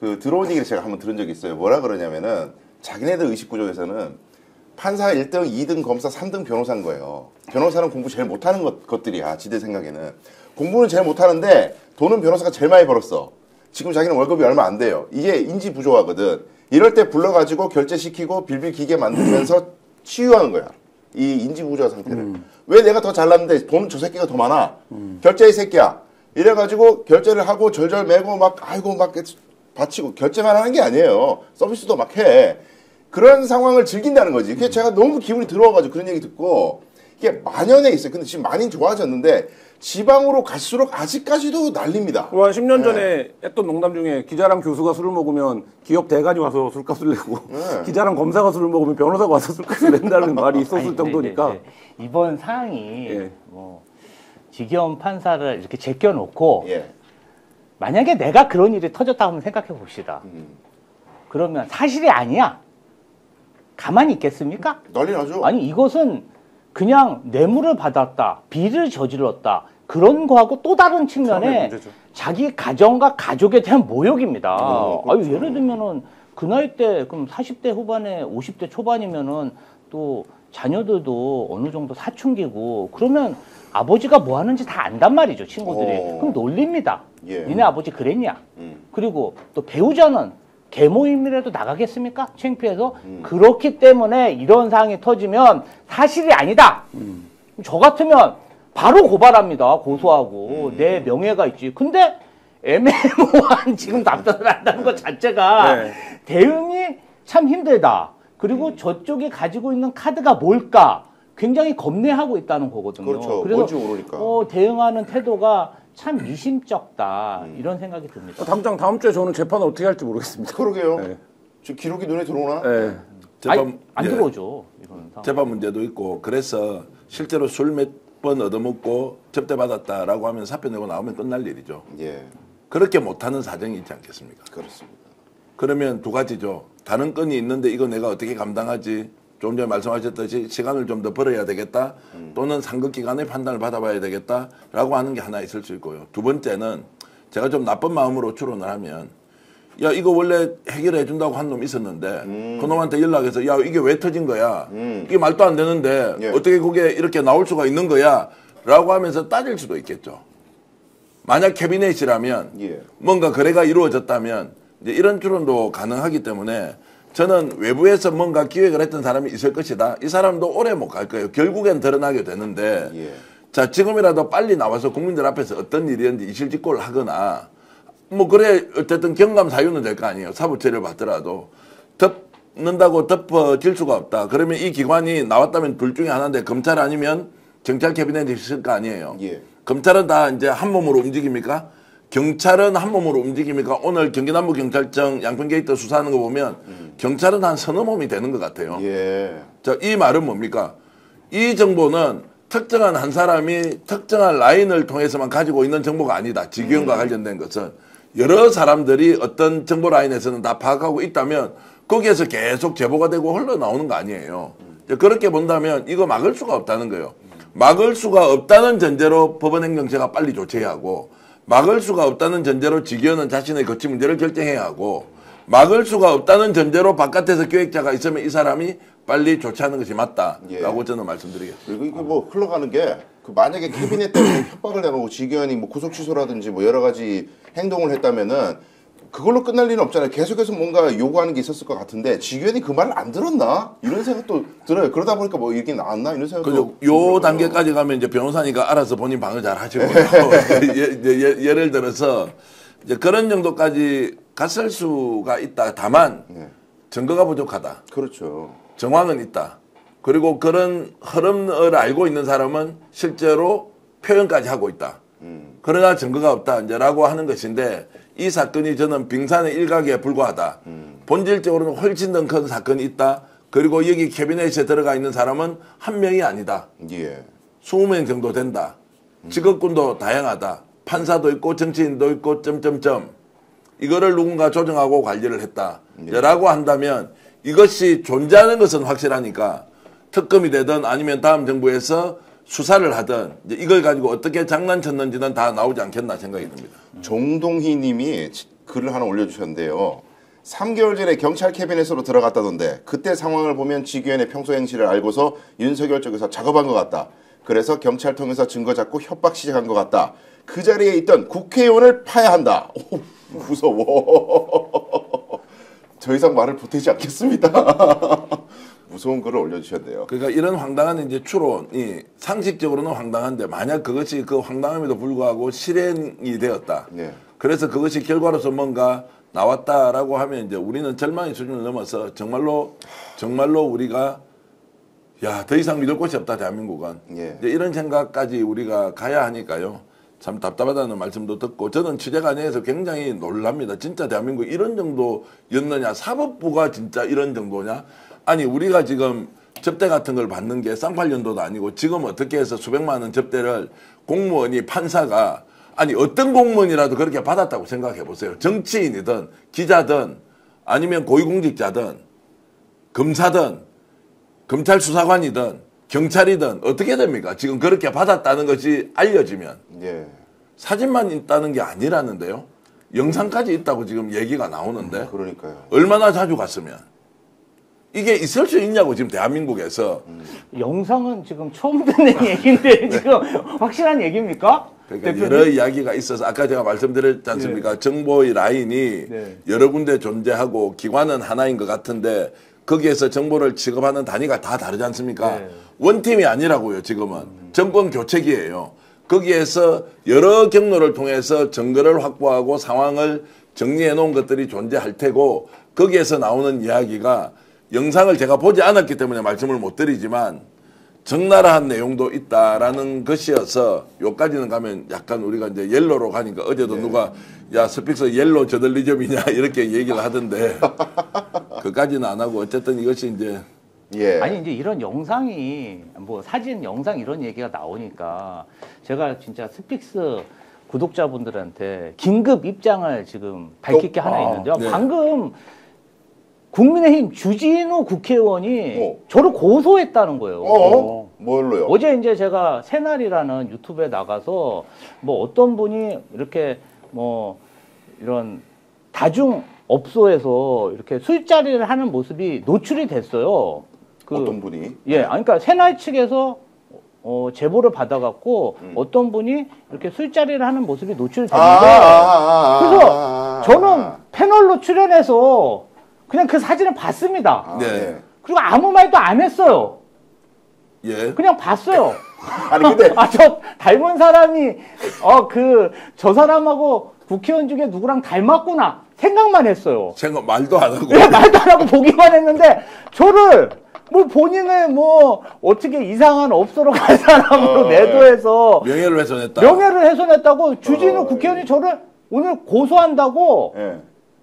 그 들어온 얘기를 제가 한번 들은 적이 있어요. 뭐라 그러냐면은 자기네들 의식 구조에서는 판사 1등, 2등, 검사 3등 변호사인 거예요. 변호사는 공부 제일 못하는 것들이야, 지들 생각에는. 공부는 제일 못하는데 돈은 변호사가 제일 많이 벌었어. 지금 자기는 월급이 얼마 안 돼요. 이게 인지 부조화거든. 이럴 때 불러가지고 결제시키고 빌빌 기계 만들면서 치유하는 거야, 이 인지 부조화 상태를. 왜 내가 더 잘났는데 돈 저 새끼가 더 많아? 결제 이 새끼야. 이래가지고 결제를 하고 절절 매고 막 아이고 막 바치고, 결제만 하는 게 아니에요. 서비스도 막 해. 그런 상황을 즐긴다는 거지. 그게 제가 너무 기분이 들어와가지고 그런 얘기 듣고, 이게 만연해 있어요. 근데 지금 많이 좋아졌는데 지방으로 갈수록 아직까지도 난립니다. 한 10년 전에 했던 농담 중에, 기자랑 교수가 술을 먹으면 기업 대관이 와서 술값을 내고, 기자랑 검사가 술을 먹으면 변호사가 와서 술값을 낸다는 말이 있었을 아니, 정도니까. 이번 사항이 예. 뭐 지기현 판사를 이렇게 제껴놓고 예. 만약에 내가 그런 일이 터졌다 하면 생각해 봅시다. 그러면 사실이 아니야, 가만히 있겠습니까? 난리 나죠. 아니, 이것은 그냥 뇌물을 받았다, 비리를 저질렀다, 그런 거하고 또 다른 측면에 문제죠. 자기 가정과 가족에 대한 모욕입니다. 그렇죠. 아유, 예를 들면은 그 나이 때 그럼 40대 후반에 50대 초반이면은 또 자녀들도 어느 정도 사춘기고, 그러면 아버지가 뭐 하는지 다 안단 말이죠, 친구들이. 그럼 놀립니다. 예. 니네 아버지 그랬냐? 그리고 또 배우자는 개모임이라도 나가겠습니까? 창피해서. 그렇기 때문에 이런 상황이 터지면 사실이 아니다. 저 같으면 바로 고발합니다. 고소하고. 내 명예가 있지. 근데 애매모호한 지금 답변을 한다는 것 자체가 네. 대응이 참 힘들다. 그리고 저쪽이 가지고 있는 카드가 뭘까? 굉장히 겁내하고 있다는 거거든요. 그렇죠. 그래서 뭔지 모르니까. 대응하는 태도가 참 미심쩍다, 이런 생각이 듭니다. 당장 다음 주에 저는 재판을 어떻게 할지 모르겠습니다. 그러게요. 네. 지금 기록이 눈에 들어오나? 네. 아니, 안 예. 들어오죠, 이런 상황. 재판 문제도 있고, 그래서 실제로 술 몇 번 얻어먹고 접대받았다라고 하면 사표 내고 나오면 끝날 일이죠. 예. 그렇게 못하는 사정이 있지 않겠습니까? 그렇습니다. 그러면 두 가지죠. 다른 건이 있는데 이거 내가 어떻게 감당하지? 조금 전에 말씀하셨듯이 시간을 좀 더 벌어야 되겠다, 또는 상급기관의 판단을 받아봐야 되겠다라고 하는 게 하나 있을 수 있고요. 두 번째는 제가 좀 나쁜 마음으로 추론을 하면, 야 이거 원래 해결해 준다고 한 놈 있었는데 그놈한테 연락해서 야 이게 왜 터진 거야? 이게 말도 안 되는데 예. 어떻게 그게 이렇게 나올 수가 있는 거야? 라고 하면서 따질 수도 있겠죠. 만약 캐비넷이라면 예. 뭔가 거래가 이루어졌다면 이제 이런 추론도 가능하기 때문에 저는 외부에서 뭔가 기획을 했던 사람이 있을 것이다. 이 사람도 오래 못 갈 거예요. 결국엔 드러나게 되는데 예. 자 지금이라도 빨리 나와서 국민들 앞에서 어떤 일이었는지 이실직고를 하거나 뭐 그래 어쨌든 경감 사유는 될 거 아니에요. 사부처리를 받더라도 덮는다고 덮어질 수가 없다. 그러면 이 기관이 나왔다면 둘 중에 하나인데 검찰 아니면 경찰 캐비넷이 있을 거 아니에요. 예. 검찰은 다 이제 한 몸으로 움직입니까? 경찰은 한 몸으로 움직입니까? 오늘 경기남부경찰청 양평게이트 수사하는 거 보면 경찰은 한 서너 몸이 되는 것 같아요. 예. 자, 이 말은 뭡니까? 이 정보는 특정한 한 사람이 특정한 라인을 통해서만 가지고 있는 정보가 아니다. 지기현과 관련된 것은 여러 사람들이 어떤 정보 라인에서는 다 파악하고 있다면 거기에서 계속 제보가 되고 흘러나오는 거 아니에요. 그렇게 본다면 이거 막을 수가 없다는 거예요. 막을 수가 없다는 전제로 법원행정처가 빨리 조치해야 하고 막을 수가 없다는 전제로 지기현은 자신의 거치 문제를 결정해야 하고 막을 수가 없다는 전제로 바깥에서 기획자가 있으면 이 사람이 빨리 조치하는 것이 맞다라고 예. 저는 말씀드리겠습니다. 그리고 이게 뭐 흘러가는 게 그 만약에 캐비넷 때문에 협박을 해가고 지기현이 뭐 구속 취소라든지 뭐 여러 가지 행동을 했다면은 그걸로 끝날 리는 없잖아요. 계속해서 뭔가 요구하는 게 있었을 것 같은데 지기현이 그 말을 안 들었나? 이런 생각도 들어요. 그러다 보니까 뭐 이렇게 나왔나? 이런 생각도 그죠. 요 들어요. 단계까지 가면 이제 변호사니까 알아서 본인 방어 잘 하시고요. 예를 들어서 이제 그런 정도까지 갔을 수가 있다. 다만 증거가 부족하다. 그렇죠. 정황은 있다. 그리고 그런 흐름을 알고 있는 사람은 실제로 표현까지 하고 있다. 그러나 증거가 없다. 이제라고 하는 것인데 이 사건이 저는 빙산의 일각에 불과하다. 본질적으로는 훨씬 더 큰 사건이 있다. 그리고 여기 캐비넷에 들어가 있는 사람은 한 명이 아니다. 예. 20명 정도 된다. 직업군도 다양하다. 판사도 있고 정치인도 있고 점점점. 이거를 누군가 조정하고 관리를 했다. 라고 한다면 이것이 존재하는 것은 확실하니까 특검이 되든 아니면 다음 정부에서 수사를 하든 이제 이걸 가지고 어떻게 장난쳤는지는 다 나오지 않겠나 생각이 듭니다. 종동희 님이 글을 하나 올려주셨는데요. 3개월 전에 경찰 캐비넷으로 들어갔다던데 그때 상황을 보면 지기현의 평소 행실을 알고서 윤석열 쪽에서 작업한 것 같다. 그래서 경찰 통해서 증거 잡고 협박 시작한 것 같다. 그 자리에 있던 국회의원을 파야 한다. 오, 무서워. 더 이상 말을 보태지 않겠습니다. 무서운 글을 올려주셨네요. 그러니까 이런 황당한 이제 추론이 상식적으로는 황당한데 만약 그것이 그 황당함에도 불구하고 실행이 되었다. 네. 그래서 그것이 결과로서 뭔가 나왔다라고 하면 이제 우리는 절망의 수준을 넘어서 정말로 우리가 야, 더 이상 믿을 곳이 없다 대한민국은. 예. 이제 이런 생각까지 우리가 가야 하니까요. 참 답답하다는 말씀도 듣고 저는 취재 과정에서 굉장히 놀랍니다. 진짜 대한민국 이런 정도였느냐? 사법부가 진짜 이런 정도냐? 아니 우리가 지금 접대 같은 걸 받는 게 쌍팔년도도 아니고 지금 어떻게 해서 수백만 원 접대를 공무원이 판사가 아니 어떤 공무원이라도 그렇게 받았다고 생각해 보세요. 정치인이든 기자든 아니면 고위공직자든 검사든 검찰 수사관이든 경찰이든 어떻게 됩니까? 지금 그렇게 받았다는 것이 알려지면 예. 사진만 있다는 게 아니라는데요. 영상까지 있다고 지금 얘기가 나오는데 그러니까요. 얼마나 자주 갔으면 이게 있을 수 있냐고 지금 대한민국에서. 영상은 지금 처음 듣는 얘기인데 지금 확실한 얘기입니까? 그러니까 대표님? 여러 이야기가 있어서 아까 제가 말씀드렸지 않습니까? 정보의 라인이 네. 여러 군데 존재하고 기관은 하나인 것 같은데 거기에서 정보를 취급하는 단위가 다 다르지 않습니까? 네. 원팀이 아니라고요, 지금은. 정권 교체기예요. 거기에서 여러 경로를 통해서 증거를 확보하고 상황을 정리해 놓은 것들이 존재할 테고 거기에서 나오는 이야기가 영상을 제가 보지 않았기 때문에 말씀을 못 드리지만 적나라한 내용도 있다라는 것이어서 요까지는 가면 약간 우리가 이제 옐로로 가니까 어제도 누가 야 스픽스 옐로 저널리즘이냐 이렇게 얘기를 하던데 그까지는 안 하고 어쨌든 이것이 이제 예. 아니 이제 이런 영상이 뭐 사진 영상 이런 얘기가 나오니까 제가 진짜 스픽스 구독자분들한테 긴급 입장을 지금 밝힐 게 하나 있는데요. 네. 방금 국민의힘 주진우 국회의원이 저를 고소했다는 거예요. 뭘로요? 어제 이제 제가 새날이라는 유튜브에 나가서 뭐 어떤 분이 이렇게 뭐 이런 다중 업소에서 이렇게 술자리를 하는 모습이 노출이 됐어요. 어떤 분이? 예, 그러니까 새날 측에서 제보를 받아갖고 어떤 분이 이렇게 술자리를 하는 모습이 노출이 됐는데 그래서 저는 패널로 출연해서 그냥 그 사진을 봤습니다. 네. 그리고 아무 말도 안 했어요. 예. 그냥 봤어요. 아니 근데 저 닮은 사람이 저 사람하고 국회의원 중에 누구랑 닮았구나 생각만 했어요. 생각 말도 안 하고. 왜 말도 안 하고 보기만 했는데 저를 뭐 본인을 뭐 어떻게 이상한 업소로 간 사람으로 매도해서 명예를 훼손했다. 명예를 훼손했다고 주진우 국회의원이 저를 오늘 고소한다고 예.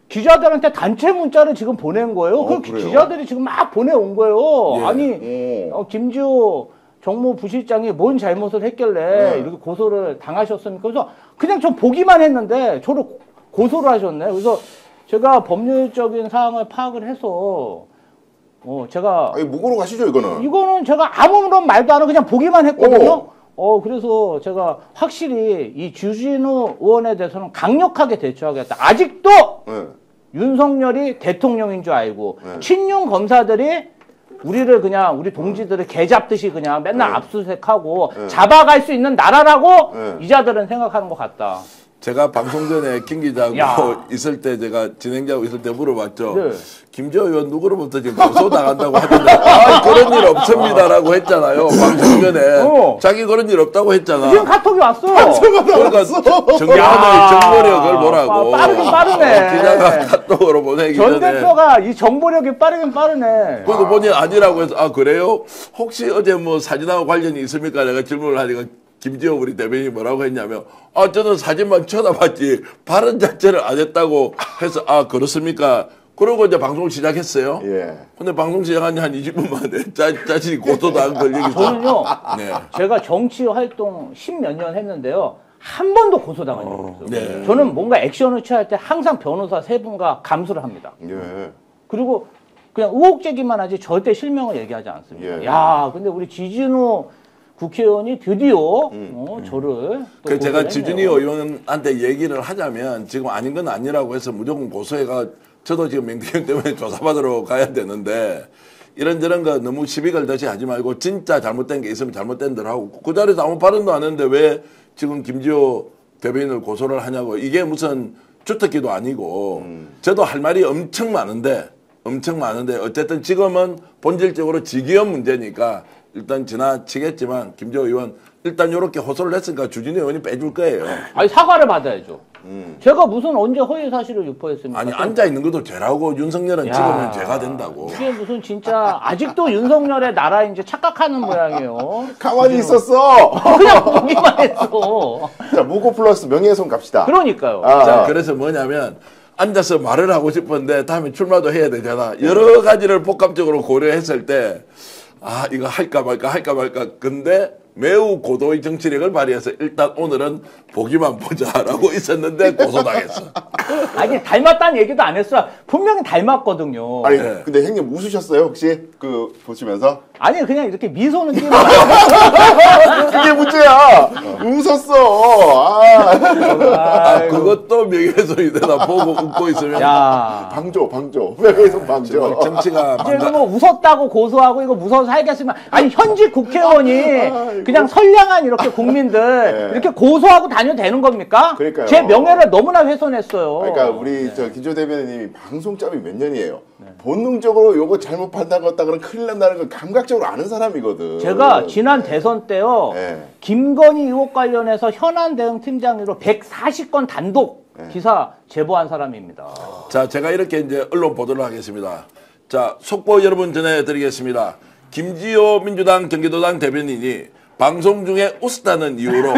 기자들한테 단체 문자를 지금 보낸 거예요. 그 그래요? 기자들이 지금 막 보내온 거예요. 예. 아니 김지호 정무부실장이 뭔 잘못을 했길래 이렇게 고소를 당하셨습니까? 그래서 그냥 좀 보기만 했는데 저를 고소를 하셨네. 그래서 제가 법률적인 사항을 파악을 해서 제가 아니 무고로 가시죠 이거는. 제가 아무런 말도 안 하고 그냥 보기만 했거든요. 그래서 제가 확실히 이 주진우 의원에 대해서는 강력하게 대처하겠다. 아직도 예. 윤석열이 대통령인 줄 알고 친윤 검사들이 우리를 그냥 우리 동지들을 개 잡듯이 그냥 맨날 압수수색하고 잡아갈 수 있는 나라라고 이자들은 생각하는 것 같다. 제가 방송 전에 김 기자하고 야. 있을 때 제가 진행자하고 있을 때 물어봤죠. 네. 김지호 의원 누구로부터 지금 고소당한다고 하던데 그런 일 없습니다라고 했잖아요. 방송 전에 자기 그런 일 없다고 했잖아. 지금 카톡이 왔어요. 그러니까 정의원의 정보력을 보라고. 빠르긴 빠르네. 기자가 카톡으로 보내기 전 전에. 대표가 이 정보력이 빠르긴 빠르네. 그리고 본인 아니라고 해서 그래요? 혹시 어제 뭐 사진하고 관련이 있습니까? 내가 질문을 하니까 김지호 우리 대변인이 뭐라고 했냐면 저는 사진만 쳐다봤지 발언 자체를 안 했다고 해서 그렇습니까? 그러고 이제 방송을 시작했어요. 예. 근데 방송 시작한 지 한 20분 만에 자신이 고소당한 걸 얘기. 저는요, 네. 제가 정치 활동 10몇 년 했는데요. 한 번도 고소당한 적이 없어요. 네. 저는 뭔가 액션을 취할 때 항상 변호사 세 분과 감수를 합니다. 예. 그리고 그냥 의혹 제기만 하지 절대 실명을 얘기하지 않습니다. 예. 야, 근데 우리 지진우 국회의원이 드디어 저를 또 그 제가 고소를 지준이 했네요. 의원한테 얘기를 하자면 지금 아닌 건 아니라고 해서 무조건 고소해가 저도 지금 맹태형 때문에 조사받으러 가야 되는데 이런저런 거 너무 시비 걸듯이 하지 말고 진짜 잘못된 게 있으면 잘못된 대로 하고 그 자리에서 아무 발언도 안 했는데 왜 지금 김지호 대변인을 고소를 하냐고. 이게 무슨 주특기도 아니고 저도 할 말이 엄청 많은데 어쨌든 지금은 본질적으로 직위원 문제니까 일단 지나치겠지만 김지호 의원 일단 이렇게 호소를 했으니까 주진우 의원이 빼줄 거예요. 아니 사과를 받아야죠. 제가 무슨 언제 허위 사실을 유포했습니까? 아니 앉아 있는 것도 죄라고 윤석열은 야. 찍으면 죄가 된다고. 이게 무슨 진짜 아직도 윤석열의 나라인지 착각하는 모양이에요. 가만히 있었어. 그냥 보기만 했어. 자 무고 플러스 명예훼손 갑시다. 그러니까요. 자, 그래서 뭐냐면 앉아서 말을 하고 싶은데 다음에 출마도 해야 되잖아. 여러 가지를 복합적으로 고려했을 때 이거 할까 말까. 근데 매우 고도의 정치력을 발휘해서 일단 오늘은 보기만 보자라고 있었는데 고소당했어. 아니 닮았다는 얘기도 안 했어요. 분명히 닮았거든요. 아니 네. 근데 형님 웃으셨어요 혹시 그 보시면서? 아니 그냥 이렇게 미소는 띄고 그게 문제야. 웃었어. 그것도 명예훼손이 되나 보고 웃고 있으면 야. 방조. 명예훼손 방조. 정치가 이제 뭐 웃었다고 고소하고 이거 무서워서 살겠으면 아니 현직 국회의원이 그냥 선량한 이렇게 국민들 이렇게 고소하고 다녀도 되는 겁니까? 그러니까요. 제 명예를 너무나 훼손했어요. 그러니까 우리 저 김조 대변인님이 방송짬이 몇 년이에요. 본능적으로 요거 잘못 판단했다 그러면 큰일 난다는 걸 감각적으로 아는 사람이거든. 제가 지난 대선 때요. 네. 김건희 의혹 관련해서 현안 대응 팀장으로 140건 단독 기사 제보한 사람입니다. 자, 제가 이렇게 이제 언론 보도를 하겠습니다. 자, 속보 여러분 전해드리겠습니다. 김지호 민주당 경기도당 대변인이 방송 중에 웃었다는 이유로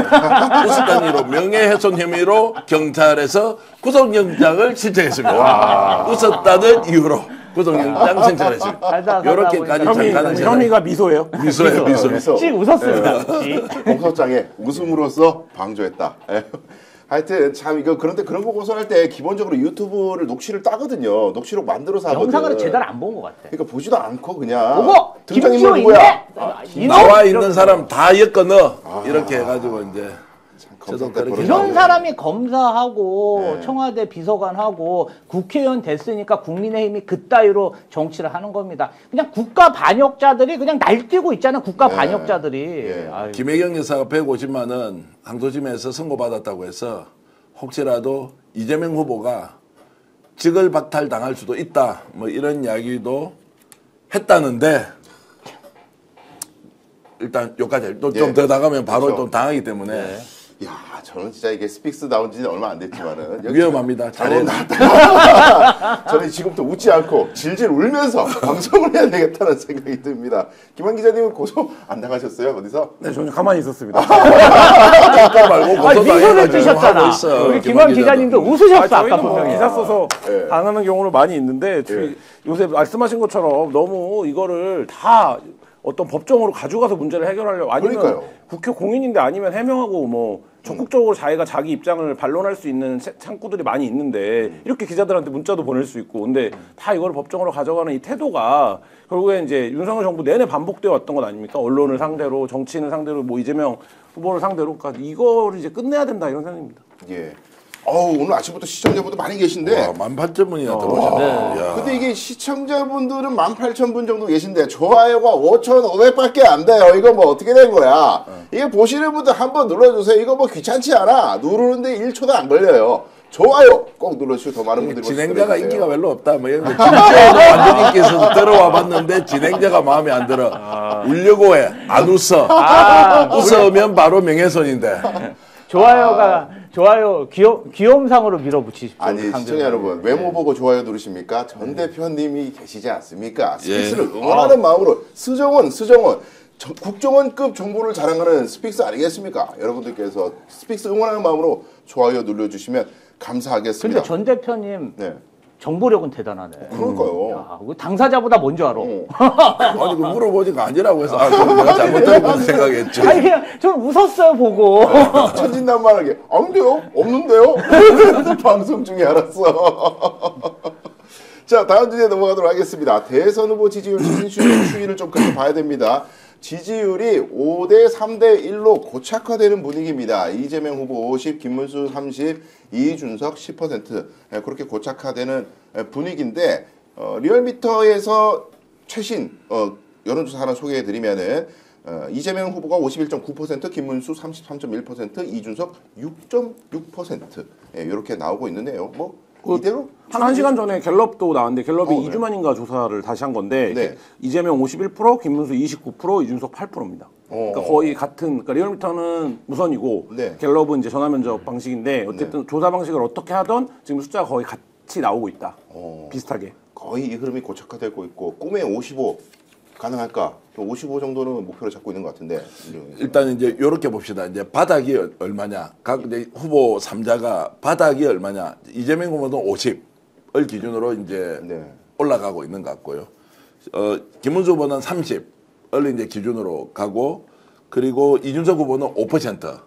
명예훼손 혐의로 경찰에서 구속영장을 신청했습니다. 웃었다는 이유로 구속영장 신청했습니다. 이렇게까지 잠깐 혐의가 미소예요. 미소예요, 미소. 그래서 찍 웃었습니다. 찍. 공소장에 웃음으로써 방조했다. 하여튼 참 이거 그런데 그런 거 고소할 때 기본적으로 유튜브를 녹취를 따거든요. 녹취록 만들어서 하거든. 영상을 제대로 안 본 것 같아. 그러니까 보지도 않고 그냥 보고 등장인물 김지호 누구야? 있네? 나와 있는 사람 다 엮어 넣어. 이렇게 해가지고 이제 저도 그렇게 이런 사람이 검사하고 네. 청와대 비서관하고 국회의원 됐으니까 국민의힘이 그따위로 정치를 하는 겁니다. 그냥 국가 반역자들이 그냥 날뛰고 있잖아요. 국가 네. 반역자들이. 예. 아유. 김혜경 여사가 150만 원 항소심에서 선고받았다고 해서 혹시라도 이재명 후보가 직을 박탈당할 수도 있다. 뭐 이런 이야기도 했다는데 일단 여기까지 또 좀 예. 더 나가면 바로 그렇죠. 또 당하기 때문에 야, 저는 진짜 이게 스픽스 나온 지는 얼마 안 됐지만은 위험합니다. 잘못 잘해. 나왔다. 저는 지금부터 웃지 않고 질질 울면서 방송을 해야 되겠다는 생각이 듭니다. 김한 기자님은 고소 안 당하셨어요? 어디서? 네, 저는 가만히 있었습니다. 그거 말고 아, 고소도 미소를 해가지고 하고 띄셨잖아. 있어. 우리 김한 기자님도 아, 웃으셨어. 저희는 아까 뭐 분명히. 기사 써서 예. 당하는 경우를 많이 있는데 요새 말씀하신 것처럼 너무 이거를 다 어떤 법정으로 가져가서 문제를 해결하려고 아니면 그러니까요. 국회 공인인데 아니면 해명하고 뭐 적극적으로 자기가 자기 입장을 반론할 수 있는 창구들이 많이 있는데 이렇게 기자들한테 문자도 보낼 수 있고 근데 다 이걸 법정으로 가져가는 이 태도가 결국에 이제 윤석열 정부 내내 반복되어 왔던 것 아닙니까? 언론을 상대로 정치인을 상대로 뭐 이재명 후보를 상대로 그러니까 이거를 이제 끝내야 된다 이런 생각입니다. 예. 오늘 아침부터 시청자분들 많이 계신데. 와, 18,000분이나 들어오셨네. 야. 근데 이게 시청자분들은 18,000분 정도 계신데 좋아요가 5,500밖에 안 돼요. 이거 뭐 어떻게 된 거야? 이게 보시는 분들 한번 눌러주세요. 이거 뭐 귀찮지 않아. 누르는데 1초도 안 걸려요. 좋아요 꼭 눌러주시고 더 많은 분들이 진행자가 시청해주세요. 인기가 별로 없다. 뭐 이런 거. 진짜로 완전 인기 있어서 들어와 봤는데 진행자가 마음에 안 들어. 울려고 해. 안 웃어. 웃으면 바로 명예훼손인데. 좋아요 귀염상으로 밀어붙이십시오. 아니 상대방을. 시청자 여러분 외모 보고 좋아요 누르십니까? 전 대표님이 계시지 않습니까? 예. 스픽스를 응원하는 마음으로 수정원 국정원급 정보를 자랑하는 스픽스 아니겠습니까? 여러분들께서 스픽스 응원하는 마음으로 좋아요 눌러주시면 감사하겠습니다. 근데 전 대표님 네. 정보력은 대단하네. 그러니까요. 아, 그 당사자보다 먼저 알아. 아니 그 물어보니까 아니라고 해서 그럼 내가 잘못 들은 생각했죠. 아니 그냥 좀 웃었어요 보고. 천진난만하게 아닌데요? 없는데요? 방송 중에 알았어. 자 다음 주제 넘어가도록 하겠습니다. 대선 후보 지지율 추이를 좀 그렇게 봐야 됩니다. 지지율이 5대 3대 1로 고착화되는 분위기입니다. 이재명 후보 50, 김문수 30, 이준석 10% 그렇게 고착화되는 분위기인데 리얼미터에서 최신 여론조사 하나 소개해드리면은 이재명 후보가 51.9%, 김문수 33.1%, 이준석 6.6% 이렇게 나오고 있는데요. 뭐 이대로 한 시간 전에 갤럽도 나왔는데 갤럽이 네. 2주 만인가 조사를 다시 한 건데 네. 이재명 51%, 김문수 29%, 이준석 8%입니다. 그러니까 거의 같은 그러니까 리얼미터는 무선이고 네. 갤럽은 이제 전화 면접 방식인데 어쨌든 조사 방식을 어떻게 하던 지금 숫자가 거의 같이 나오고 있다. 비슷하게. 거의 이 흐름이 고착화되고 있고 꿈의 55 가능할까? 55 정도는 목표로 잡고 있는 것 같은데. 일단 이제 요렇게 봅시다. 이제 바닥이 얼마냐. 각 이제 후보 3자가 바닥이 얼마냐. 이재명 후보는 50을 기준으로 이제 네. 올라가고 있는 것 같고요. 김문수 후보는 30을 이제 기준으로 가고 그리고 이준석 후보는 5%.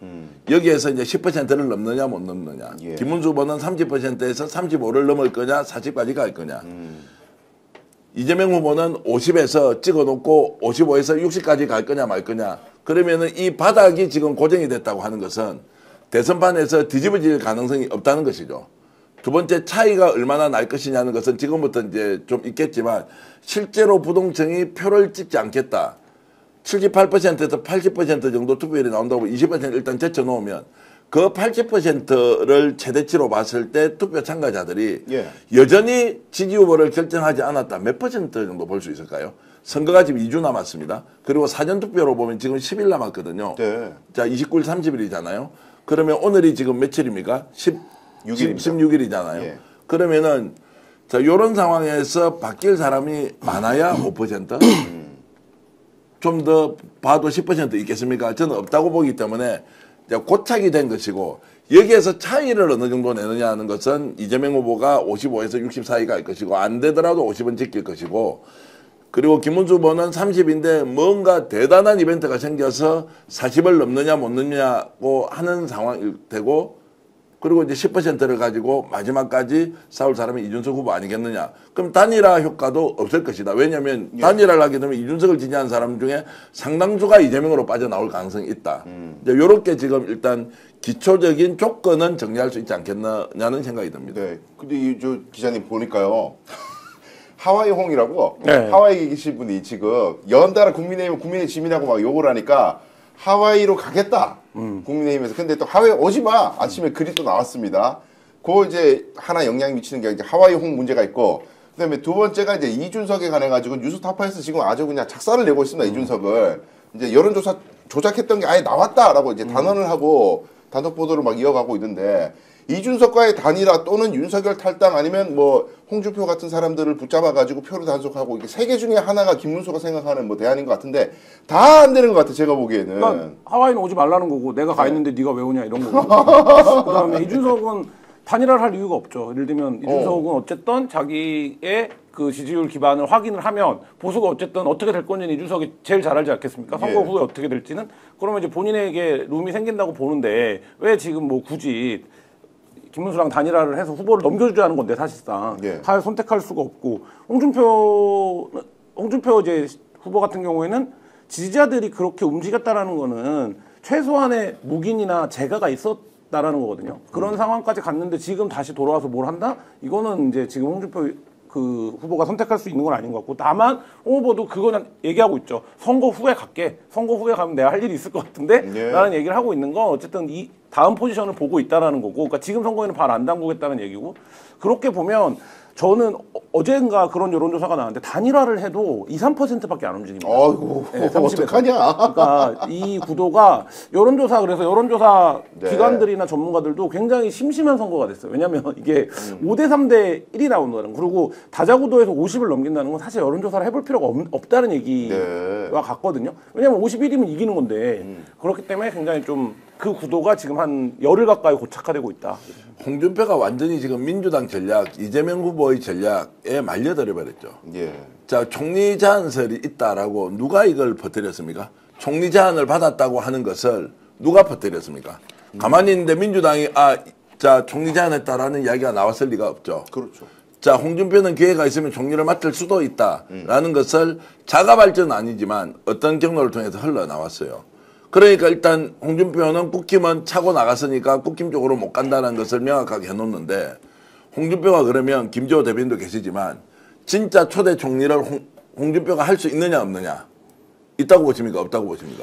여기에서 이제 10%를 넘느냐 못 넘느냐. 예. 김문수 후보는 30%에서 35를 넘을 거냐 40까지 갈 거냐. 이재명 후보는 50에서 찍어놓고 55에서 60까지 갈 거냐 말 거냐. 그러면은 이 바닥이 지금 고정이 됐다고 하는 것은 대선판에서 뒤집어질 가능성이 없다는 것이죠. 두 번째 차이가 얼마나 날 것이냐는 것은 지금부터 이제 좀 있겠지만 실제로 부동층이 표를 찍지 않겠다. 78%에서 80% 정도 투표율이 나온다고 20% 일단 제쳐놓으면 그 80%를 최대치로 봤을 때 투표 참가자들이 예. 여전히 지지 후보를 결정하지 않았다. 몇 퍼센트 정도 볼 수 있을까요? 선거가 지금 2주 남았습니다. 그리고 사전투표로 보면 지금 10일 남았거든요. 네. 자, 29일, 30일이잖아요. 그러면 오늘이 지금 며칠입니까? 16일이잖아요. 예. 그러면은 자, 요런 상황에서 바뀔 사람이 많아야 5%? 좀 더 봐도 10% 있겠습니까? 저는 없다고 보기 때문에 이제 고착이 된 것이고 여기에서 차이를 어느 정도 내느냐 하는 것은 이재명 후보가 55에서 60 사이가 할 것이고 안 되더라도 50은 지킬 것이고 그리고 김문수 후보는 30인데 뭔가 대단한 이벤트가 생겨서 40을 넘느냐 못 넘느냐고 하는 상황일 테고 그리고 이제 10%를 가지고 마지막까지 싸울 사람이 이준석 후보 아니겠느냐. 그럼 단일화 효과도 없을 것이다. 왜냐하면 단일화를 하게 되면 이준석을 지지하는 사람 중에 상당수가 이재명으로 빠져나올 가능성이 있다. 이렇게 지금 일단 기초적인 조건은 정리할 수 있지 않겠느냐는 생각이 듭니다. 네. 근데 이 저 기자님 보니까요. 하와이 홍이라고 네. 하와이에 계신 분이 지금 연달아 국민의힘 지민하고 막 욕을 하니까 하와이로 가겠다. 국민의힘에서. 근데 또 하와이 오지 마. 아침에 글이 또 나왔습니다. 그 이제 하나 영향이 미치는 게 이제 하와이 홍 문제가 있고 그다음에 두 번째가 이제 이준석에 관해 가지고 뉴스타파에서 지금 아주 그냥 작사를 내고 있습니다. 이준석을. 이제 여론조사 조작했던 게 아예 나왔다라고 이제 단언을 하고 단독 보도를 막 이어가고 있는데 이준석과의 단일화 또는 윤석열 탈당 아니면 뭐 홍준표 같은 사람들을 붙잡아가지고 표를 단속하고 이게 세 개 중에 하나가 김문수가 생각하는 뭐 대안인 것 같은데 다 안 되는 것 같아 제가 보기에는. 그러니까 하와이는 오지 말라는 거고 내가 가 있는데 네가 왜 오냐 이런 거고. 그다음에 이준석은 단일화를 할 이유가 없죠. 예를 들면 이준석은 어쨌든 자기의 그 지지율 기반을 확인을 하면 보수가 어쨌든 어떻게 될 건지는 이준석이 제일 잘 알지 않겠습니까? 선거 후에 어떻게 될지는. 그러면 이제 본인에게 룸이 생긴다고 보는데 왜 지금 뭐 굳이 김문수랑 단일화를 해서 후보를 넘겨주자는 건데 사실상 다 선택할 수가 없고 홍준표 이제 후보 같은 경우에는 지지자들이 그렇게 움직였다라는 거는 최소한의 묵인이나 재가가 있었다라는 거거든요. 그런 상황까지 갔는데 지금 다시 돌아와서 뭘 한다? 이거는 이제 지금 홍준표 그 후보가 선택할 수 있는 건 아닌 것 같고 다만 홍 후보도 그거는 얘기하고 있죠. 선거 후에 갈게. 선거 후에 가면 내가 할 일이 있을 것 같은데 라는 얘기를 하고 있는 건 어쨌든 이 다음 포지션을 보고 있다라는 거고 그러니까 지금 선거에는 발 안 담그겠다는 얘기고 그렇게 보면 저는 어젠가 그런 여론조사가 나왔는데 단일화를 해도 2, 3%밖에 안 움직입니다. 아이고 네, 30에서. 어떡하냐. 그러니까 이 구도가 그래서 여론조사 기관들이나 전문가들도 굉장히 심심한 선거가 됐어요. 왜냐하면 이게 5대 3대 1이 나온다는 거. 그리고 다자구도에서 50을 넘긴다는 건 사실 여론조사를 해볼 필요가 없다는 얘기와 같거든요. 왜냐하면 51이면 이기는 건데 그렇기 때문에 굉장히 좀 그 구도가 지금 한 열흘 가까이 고착화되고 있다. 홍준표가 완전히 지금 민주당 전략, 이재명 후보의 전략에 말려들어 버렸죠. 자, 총리 제안설이 있다라고 누가 이걸 퍼뜨렸습니까? 총리 제안을 받았다고 하는 것을 누가 퍼뜨렸습니까? 가만히 있는데 민주당이 총리 제안했다라는 이야기가 나왔을 리가 없죠. 그렇죠. 자, 홍준표는 기회가 있으면 총리를 맡을 수도 있다라는 것을 자가 발전은 아니지만 어떤 경로를 통해서 흘러나왔어요. 그러니까 일단 홍준표는 국힘은 차고 나갔으니까 국힘 쪽으로 못 간다는 것을 명확하게 해놓는데 홍준표가 그러면 김재호 대변인도 계시지만 진짜 초대 총리를 홍준표가 할 수 있느냐 없느냐 있다고 보십니까 없다고 보십니까?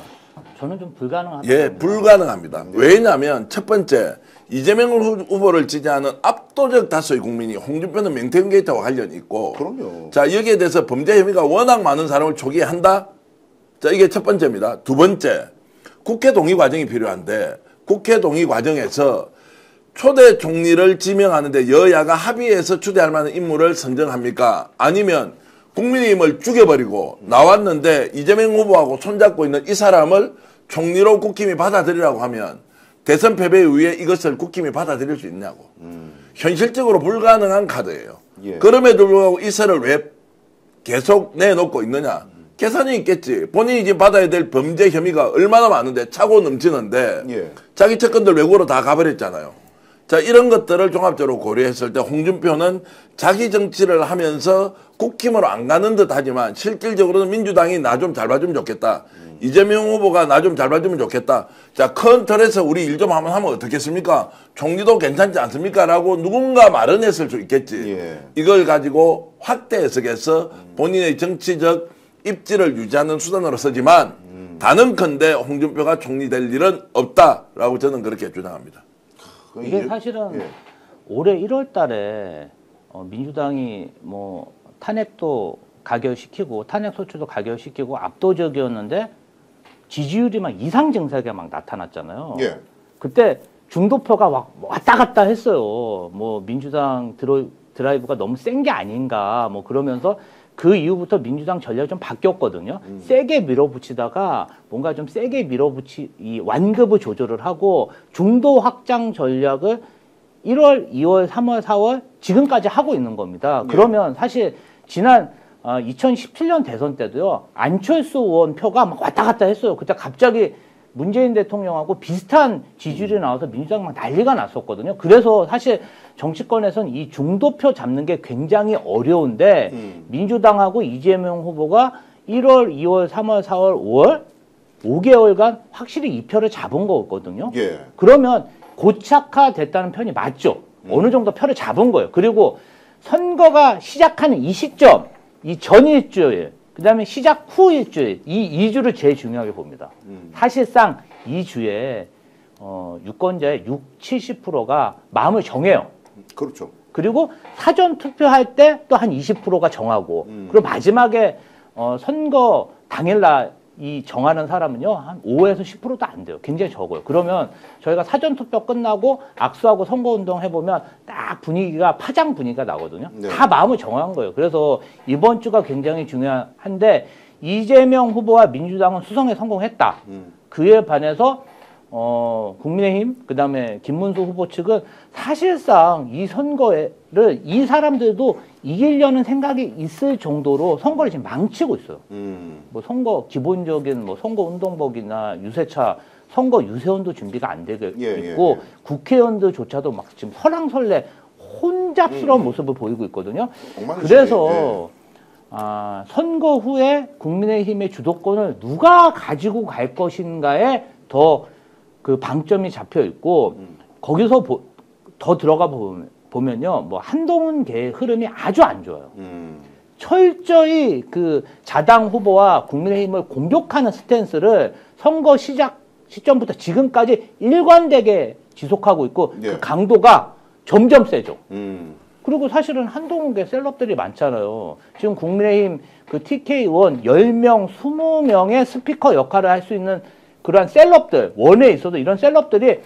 저는 좀 불가능하다. 예, 불가능합니다. 왜냐하면 첫 번째 이재명 후보를 지지하는 압도적 다수의 국민이 홍준표는 명태균 게이트와 관련이 있고 그럼요. 자, 여기에 대해서 범죄 혐의가 워낙 많은 사람을 초기에 한다? 자, 이게 첫 번째입니다. 두 번째 국회 동의 과정이 필요한데 국회 동의 과정에서 초대 총리를 지명하는데 여야가 합의해서 추대할 만한 인물을 선정합니까? 아니면 국민의힘을 죽여버리고 나왔는데 이재명 후보하고 손잡고 있는 이 사람을 총리로 국힘이 받아들이라고 하면 대선 패배에 의해 이것을 국힘이 받아들일 수 있냐고. 현실적으로 불가능한 카드예요. 그럼에도 불구하고 이 설을 왜 계속 내놓고 있느냐. 계산이 있겠지. 본인이 지금 받아야 될 범죄 혐의가 얼마나 많은데 차고 넘치는데 자기 채권들 외국으로 다 가버렸잖아요. 자, 이런 것들을 종합적으로 고려했을 때 홍준표는 자기 정치를 하면서 국힘으로 안 가는 듯 하지만 실질적으로는 민주당이 나 좀 잘 봐주면 좋겠다. 이재명 후보가 나 좀 잘 봐주면 좋겠다. 자, 큰 틀에서 우리 일 좀 한번 하면 어떻겠습니까? 총리도 괜찮지 않습니까? 라고 누군가 말은 했을 수 있겠지. 이걸 가지고 확대 해석해서 본인의 정치적 입지를 유지하는 수단으로 쓰지만 단언컨대 홍준표가 총리 될 일은 없다라고 저는 그렇게 주장합니다. 이게 사실은 올해 1월 달에 민주당이 뭐 탄핵도 가결시키고 탄핵 소추도 가결시키고 압도적이었는데 지지율이 막 이상 증세가 막 나타났잖아요. 그때 중도표가 왔다 갔다 했어요. 뭐 민주당 드라이브가 너무 센 게 아닌가 뭐 그러면서 그 이후부터 민주당 전략이 좀 바뀌었거든요. 세게 밀어붙이다가 뭔가 좀 세게 이 완급을 조절을 하고 중도 확장 전략을 1월, 2월, 3월, 4월 지금까지 하고 있는 겁니다. 그러면 사실 지난 2017년 대선 때도요. 안철수 의원 표가 막 왔다 갔다 했어요. 그때 갑자기 문재인 대통령하고 비슷한 지지율이 나와서 민주당 막 난리가 났었거든요. 그래서 사실 정치권에선 이 중도표 잡는 게 굉장히 어려운데 민주당하고 이재명 후보가 1월, 2월, 3월, 4월, 5월 5개월간 확실히 이 표를 잡은 거거든요. 예. 그러면 고착화됐다는 편이 맞죠. 어느 정도 표를 잡은 거예요. 그리고 선거가 시작하는 이 시점, 이 전 일주일, 그 다음에 시작 후 일주일, 이 2주를 제일 중요하게 봅니다. 사실상 2주에 유권자의 70%가 마음을 정해요. 그렇죠. 그리고 사전 투표할 때 또 한 20%가 정하고, 그리고 마지막에 선거 당일날 이 정하는 사람은요, 한 5에서 10%도 안 돼요. 굉장히 적어요. 그러면 저희가 사전 투표 끝나고 악수하고 선거운동 해보면 딱 분위기가, 파장 분위기가 나거든요. 네. 다 마음을 정한 거예요. 그래서 이번 주가 굉장히 중요한데, 이재명 후보와 민주당은 수성에 성공했다. 그에 반해서 국민의힘, 그 다음에 김문수 후보 측은 사실상 이 선거를 이 사람들도 이기려는 생각이 있을 정도로 선거를 지금 망치고 있어요. 뭐 선거, 기본적인 뭐 선거 운동복이나 유세차, 선거 유세원도 준비가 안 되고 있고, 국회의원들조차도 막 지금 설왕설래 혼잡스러운 모습을 보이고 있거든요. 그래서 선거 후에 국민의힘의 주도권을 누가 가지고 갈 것인가에 더 그 방점이 잡혀 있고, 거기서 더 들어가 보면요, 뭐 한동훈계의 흐름이 아주 안 좋아요. 철저히 그 자당 후보와 국민의힘을 공격하는 스탠스를 선거 시작 시점부터 지금까지 일관되게 지속하고 있고, 예. 그 강도가 점점 세죠. 그리고 사실은 한동훈계 셀럽들이 많잖아요. 지금 국민의힘 그 TK 의원 10명, 20명의 스피커 역할을 할 수 있는 그러한 셀럽들, 원에 있어도 이런 셀럽들이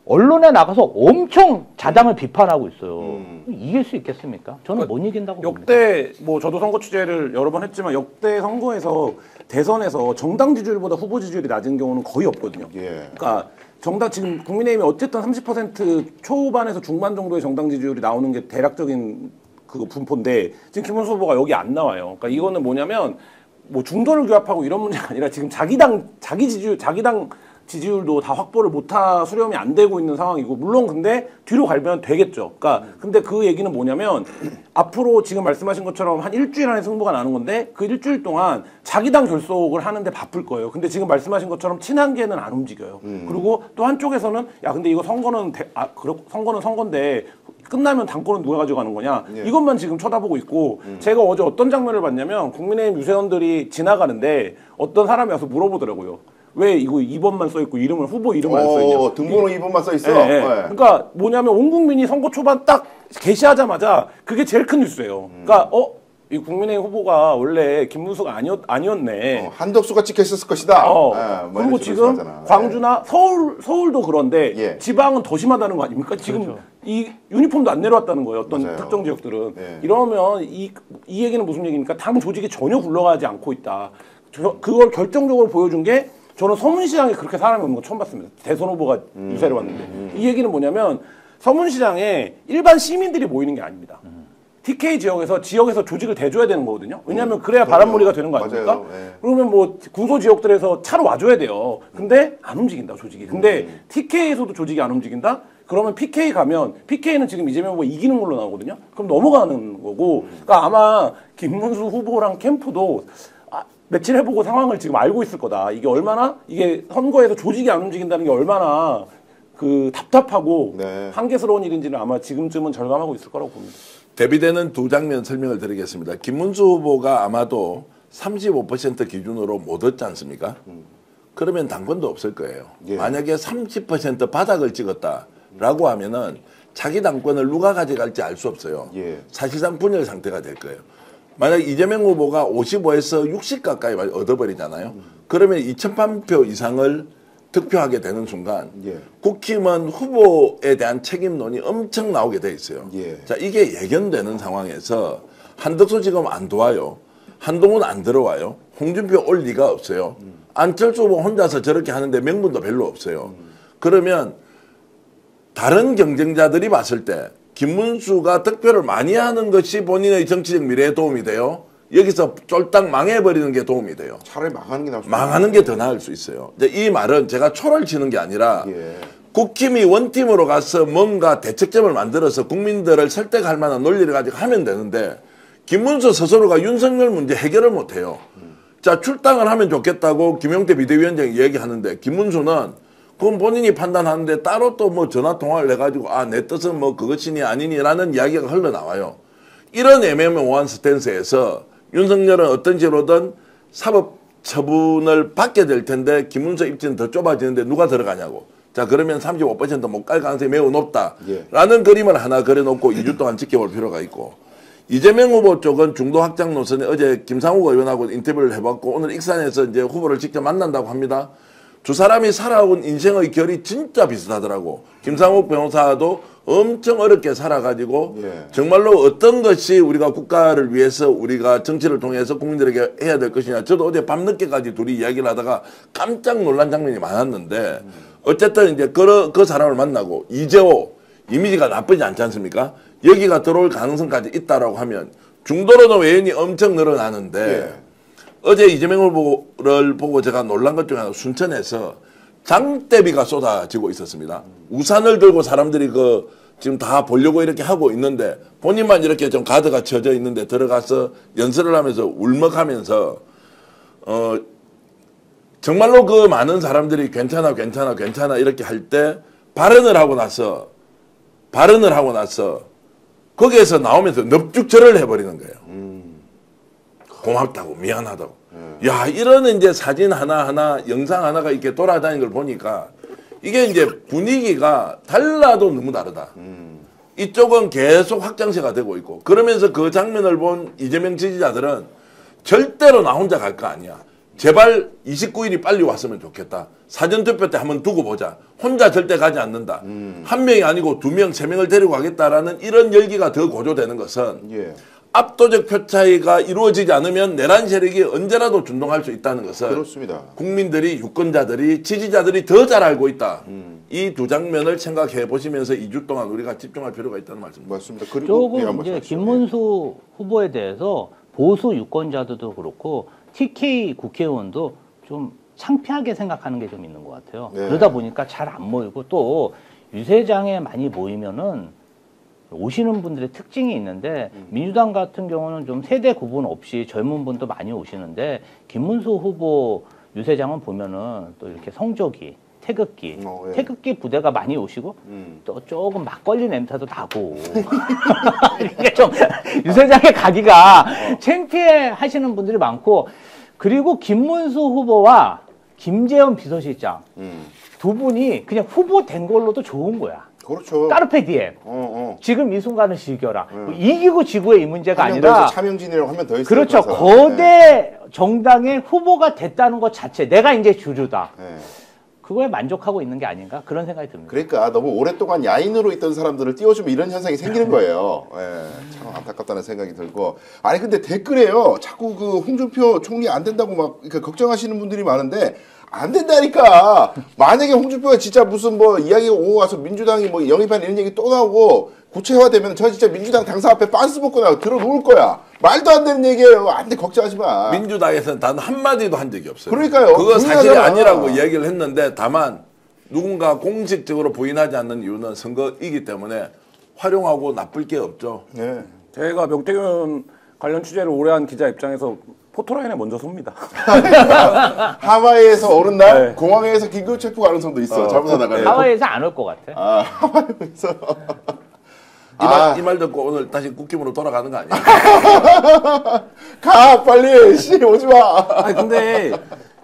언론에 나가서 엄청 자당을 비판하고 있어요. 이길 수 있겠습니까? 저는 못 이긴다고 봅니다. 역대 뭐 저도 선거 취재를 여러 번 했지만 역대 선거에서 대선에서 정당 지지율보다 후보 지지율이 낮은 경우는 거의 없거든요. 예. 그러니까 정당 지금 국민의힘이 어쨌든 30% 초반에서 중반 정도의 정당 지지율이 나오는 게 대략적인 그 분포인데 지금 김문수 후보가 여기 안 나와요. 그러니까 이거는 뭐냐면 뭐 중도를 규합하고 이런 문제가 아니라 지금 자기 당 지지율도 다 확보를 못하 수렴이 안 되고 있는 상황이고, 물론 근데 뒤로 가면 되겠죠. 그러니까 근데 그 얘기는 뭐냐면 앞으로 지금 말씀하신 것처럼 한 일주일 안에 승부가 나는 건데 그 일주일 동안 자기 당 결속을 하는데 바쁠 거예요. 근데 지금 말씀하신 것처럼 친한계는 안 움직여요. 그리고 또 한쪽에서는 야 근데 이거 선거는 선거는 선거인데 끝나면 당권은 누가 가져가는 거냐, 예. 이것만 지금 쳐다보고 있고, 제가 어제 어떤 장면을 봤냐면 국민의힘 유세원들이 지나가는데 어떤 사람이 와서 물어보더라고요. 왜 이거 2번만 써있고 이름을 후보 이름을 안 써있냐. 등번호 2번만 써있어. 예, 예. 그러니까 뭐냐면 온 국민이 선거 초반 딱 게시하자마자 그게 제일 큰 뉴스예요. 그러니까 이 국민의힘 후보가 원래 김문수가 아니었네. 한덕수가 찍혀 있었을 것이다. 뭐 그리고 이런 지금 식으로 하잖아. 광주나 서울도 그런데 예. 지방은 더 심하다는 거 아닙니까? 지금 그렇죠. 이 유니폼도 안 내려왔다는 거예요. 어떤 맞아요. 특정 지역들은. 예. 이러면 이 얘기는 무슨 얘기입니까? 당 조직이 전혀 굴러가지 않고 있다. 그걸 결정적으로 보여준 게, 저는 서문시장에 그렇게 사람이 없는 거 처음 봤습니다. 대선 후보가 유세를 왔는데. 이 얘기는 뭐냐면 서문시장에 일반 시민들이 모이는 게 아닙니다. TK 지역에서 조직을 대줘야 되는 거거든요. 왜냐하면 그래야 바람몰이가 되는 거 아닙니까? 맞아요. 예. 그러면 뭐 군소 지역들에서 차로 와줘야 돼요. 근데 안 움직인다, 조직이. 근데 TK에서도 조직이 안 움직인다? 그러면 PK 가면, PK는 지금 이재명 후보가 이기는 걸로 나오거든요. 그럼 넘어가는 거고. 그러니까 아마 김문수 후보랑 캠프도 며칠 해보고 상황을 지금 알고 있을 거다. 이게 선거에서 조직이 안 움직인다는 게 얼마나 그 답답하고 네. 한계스러운 일인지는 아마 지금쯤은 절감하고 있을 거라고 봅니다. 대비되는 두 장면 설명을 드리겠습니다. 김문수 후보가 아마도 35% 기준으로 못 얻지 않습니까? 그러면 당권도 없을 거예요. 예. 만약에 30% 바닥을 찍었다라고 하면은 자기 당권을 누가 가져갈지 알 수 없어요. 예. 사실상 분열 상태가 될 거예요. 만약 이재명 후보가 55에서 60 가까이 얻어버리잖아요. 그러면 2,000만 표 이상을 득표하게 되는 순간 예. 국힘은 후보에 대한 책임론이 엄청 나오게 돼 있어요. 예. 자, 이게 예견되는 상황에서 한덕수 지금 안 도와요. 한동훈 안 들어와요. 홍준표 올 리가 없어요. 안철수 후보 혼자서 저렇게 하는데 명분도 별로 없어요. 그러면 다른 경쟁자들이 봤을 때 김문수가 득표를 많이 하는 것이 본인의 정치적 미래에 도움이 돼요? 여기서 쫄딱 망해버리는 게 도움이 돼요. 차라리 망하는 게 나을 수 망하는 게 더 나을 수 있어요. 이제 이 말은 제가 초를 치는 게 아니라 예. 국힘이 원팀으로 가서 뭔가 대책점을 만들어서 국민들을 설득할 만한 논리를 가지고 하면 되는데 김문수 스스로가 윤석열 문제 해결을 못해요. 자, 출당을 하면 좋겠다고 김용태 비대위원장이 얘기하는데 김문수는 그건 본인이 판단하는데 따로 또 뭐 전화 통화를 해가지고 아, 내 뜻은 뭐 그것이니 아니니라는 이야기가 흘러나와요. 이런 애매모호한 스탠스에서 윤석열은 어떤 식으로든 사법 처분을 받게 될 텐데 김문수 입지는 더 좁아지는데 누가 들어가냐고. 자, 그러면 35% 못 갈 가능성이 매우 높다라는 그림을 하나 그려놓고 2주 동안 지켜볼 필요가 있고, 이재명 후보 쪽은 중도 확장 노선에 어제 김상욱 의원하고 인터뷰를 해봤고 오늘 익산에서 이제 후보를 직접 만난다고 합니다. 두 사람이 살아온 인생의 결이 진짜 비슷하더라고. 김상욱 변호사도 엄청 어렵게 살아가지고 정말로 어떤 것이 우리가 국가를 위해서 우리가 정치를 통해서 국민들에게 해야 될 것이냐. 저도 어제 밤늦게까지 둘이 이야기를 하다가 깜짝 놀란 장면이 많았는데 어쨌든 이제 그 사람을 만나고 이재호 이미지가 나쁘지 않지 않습니까? 여기가 들어올 가능성까지 있다라고 하면 중도로는 외연이 엄청 늘어나는데 어제 이재명 후보를 보고 제가 놀란 것 중에 하나 순천에서 장대비가 쏟아지고 있었습니다. 우산을 들고 사람들이 지금 다 보려고 이렇게 하고 있는데 본인만 이렇게 좀 가드가 쳐져 있는데 들어가서 연설을 하면서 울먹하면서 정말로 그 많은 사람들이 괜찮아 이렇게 할 때 발언을 하고 나서 거기에서 나오면서 넙죽절을 해버리는 거예요. 고맙다고 미안하다고. 야, 이런 이제 사진 하나하나 영상 하나가 이렇게 돌아다니는 걸 보니까 이게 이제 분위기가 달라도 너무 다르다. 이쪽은 계속 확장세가 되고 있고 그러면서 그 장면을 본 이재명 지지자들은 절대로 나 혼자 갈 거 아니야. 제발 29일이 빨리 왔으면 좋겠다. 사전투표 때 한번 두고 보자. 혼자 절대 가지 않는다. 한 명이 아니고 2명, 3명을 데리고 가겠다라는 이런 열기가 더 고조되는 것은 압도적 표 차이가 이루어지지 않으면 내란 세력이 언제라도 준동할 수 있다는 것을 그렇습니다. 국민들이, 유권자들이, 지지자들이 더 잘 알고 있다. 이 두 장면을 생각해 보시면서 2주 동안 우리가 집중할 필요가 있다는 말씀입니다. 맞습니다. 그리고 조금 이제 김문수 후보에 대해서 보수 유권자들도 그렇고 TK 국회의원도 좀 창피하게 생각하는 게 좀 있는 것 같아요. 그러다 보니까 잘 안 모이고 또 유세장에 많이 모이면은 오시는 분들의 특징이 있는데 민주당 같은 경우는 좀 세대 구분 없이 젊은 분도 많이 오시는데 김문수 후보 유세장은 보면은 또 이렇게 성조기, 태극기, 태극기 부대가 많이 오시고 또 조금 막걸리 냄새도 나고 이게 좀 유세장에 가기가 창피해 하시는 분들이 많고 그리고 김문수 후보와 김재현 비서실장 두 분이 그냥 후보 된 걸로도 좋은 거야. 그렇죠. 까르페 디엠. 지금 이 순간을 즐겨라. 이기고 지고의 이 문제가 아니라 차명진이라고 하면 더 있어요. 그렇죠. 거대 정당의 후보가 됐다는 것 자체. 내가 이제 주류다. 그거에 만족하고 있는 게 아닌가 그런 생각이 듭니다. 그러니까 너무 오랫동안 야인으로 있던 사람들을 띄워주면 이런 현상이 생기는 거예요. 참 안타깝다는 생각이 들고. 아니 근데 댓글에요. 자꾸 그 홍준표 총리 안 된다고 막 걱정하시는 분들이 많은데 안 된다니까. 만약에 홍준표가 진짜 무슨 뭐 이야기가 오고 와서 민주당이 뭐 영입한 이런 얘기 또 나오고 구체화되면 저 진짜 민주당 당사 앞에 빤스 벗고 나가 들어 놓을 거야. 말도 안 되는 얘기예요. 안 돼, 걱정하지 마. 민주당에서는 단 한마디도 한 적이 없어요. 그러니까요. 그거 사실이 아니라고 얘기를 했는데 다만 누군가 공식적으로 부인하지 않는 이유는 선거이기 때문에 활용하고 나쁠 게 없죠. 네. 제가 명태균 관련 취재를 오래 한 기자 입장에서 포토라인에 먼저 섭니다. 하와이에서 오는 날 네. 공항에서 긴급 체포 가능성도 있어. 잘못하다가. 하와이에서 안 올 것 같아. 하와이에서. 이 말 듣고 오늘 다시 국힘으로 돌아가는 거 아니에요? 가 빨리 씨 오지 마. 아니 근데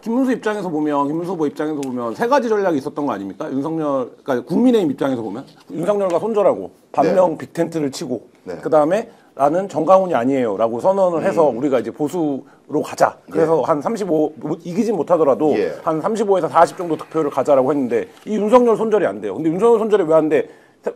김문수 입장에서 보면 김문수 후보 입장에서 보면 세 가지 전략이 있었던 거 아닙니까? 윤석열 그러니까 국민의힘 입장에서 보면 윤석열과 손절하고 반명 빅텐트를 치고 그 다음에 나는 정강훈이 아니에요라고 선언을 해서 우리가 이제 보수로 가자. 그래서 한 35 이기진 못하더라도 한 35에서 40 정도 득표를 가자라고 했는데 이 윤석열 손절이 안 돼요. 근데 윤석열 손절이 왜 안 돼?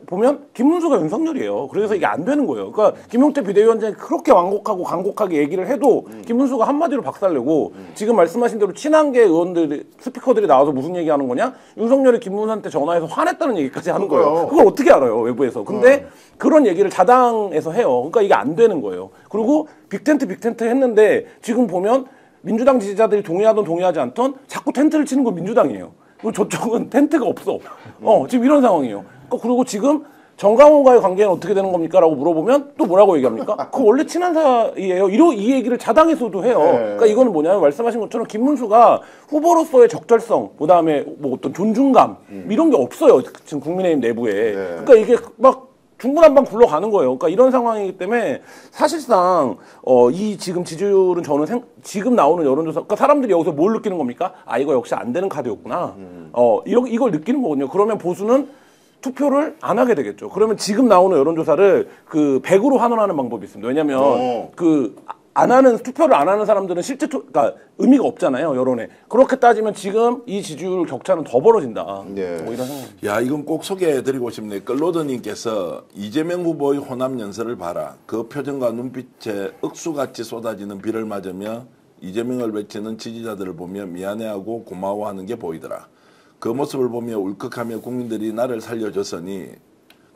보면 김문수가 윤석열이에요. 그래서 이게 안 되는 거예요. 그러니까 김용태 비대위원장이 그렇게 완곡하고 간곡하게 얘기를 해도 김문수가 한마디로 박살내고 지금 말씀하신 대로 친한계 의원들이 스피커들이 나와서 무슨 얘기하는 거냐? 윤석열이 김문수한테 전화해서 화냈다는 얘기까지 하는 거예요. 그걸 어떻게 알아요, 외부에서. 근데 그런 얘기를 자당에서 해요. 그러니까 이게 안 되는 거예요. 그리고 빅텐트 했는데 지금 보면 민주당 지지자들이 동의하든 동의하지 않든 자꾸 텐트를 치는 건 민주당이에요. 그리고 저쪽은 텐트가 없어. 지금 이런 상황이에요. 그리고 지금 정강훈과의 관계는 어떻게 되는 겁니까? 라고 물어보면 또 뭐라고 얘기합니까? 그 원래 친한 사이예요. 이 얘기를 자당에서도 해요. 그러니까 이거는 뭐냐면 말씀하신 것처럼 김문수가 후보로서의 적절성, 그다음에 뭐 어떤 존중감 이런 게 없어요. 지금 국민의힘 내부에. 그러니까 이게 막 중구난방 굴러가는 거예요. 그러니까 이런 상황이기 때문에 사실상 이 지금 지지율은 저는 지금 나오는 여론조사, 그러니까 사람들이 여기서 뭘 느끼는 겁니까? 아, 이거 역시 안 되는 카드였구나. 이걸 느끼는 거거든요. 그러면 보수는 투표를 안 하게 되겠죠. 그러면 지금 나오는 여론조사를 그 100으로 환원하는 방법이 있습니다. 왜냐면 투표를 안 하는 사람들은 실제 그러니까 의미가 없잖아요, 여론에. 그렇게 따지면 지금 이 지지율 격차는 더 벌어진다. 뭐 이런 생각. 야, 이건 꼭 소개해드리고 싶네. 끌로드님께서 이재명 후보의 호남 연설을 봐라. 그 표정과 눈빛에 억수같이 쏟아지는 비를 맞으며 이재명을 외치는 지지자들을 보며 미안해하고 고마워하는 게 보이더라. 그 모습을 보며 울컥하며 국민들이 나를 살려줬으니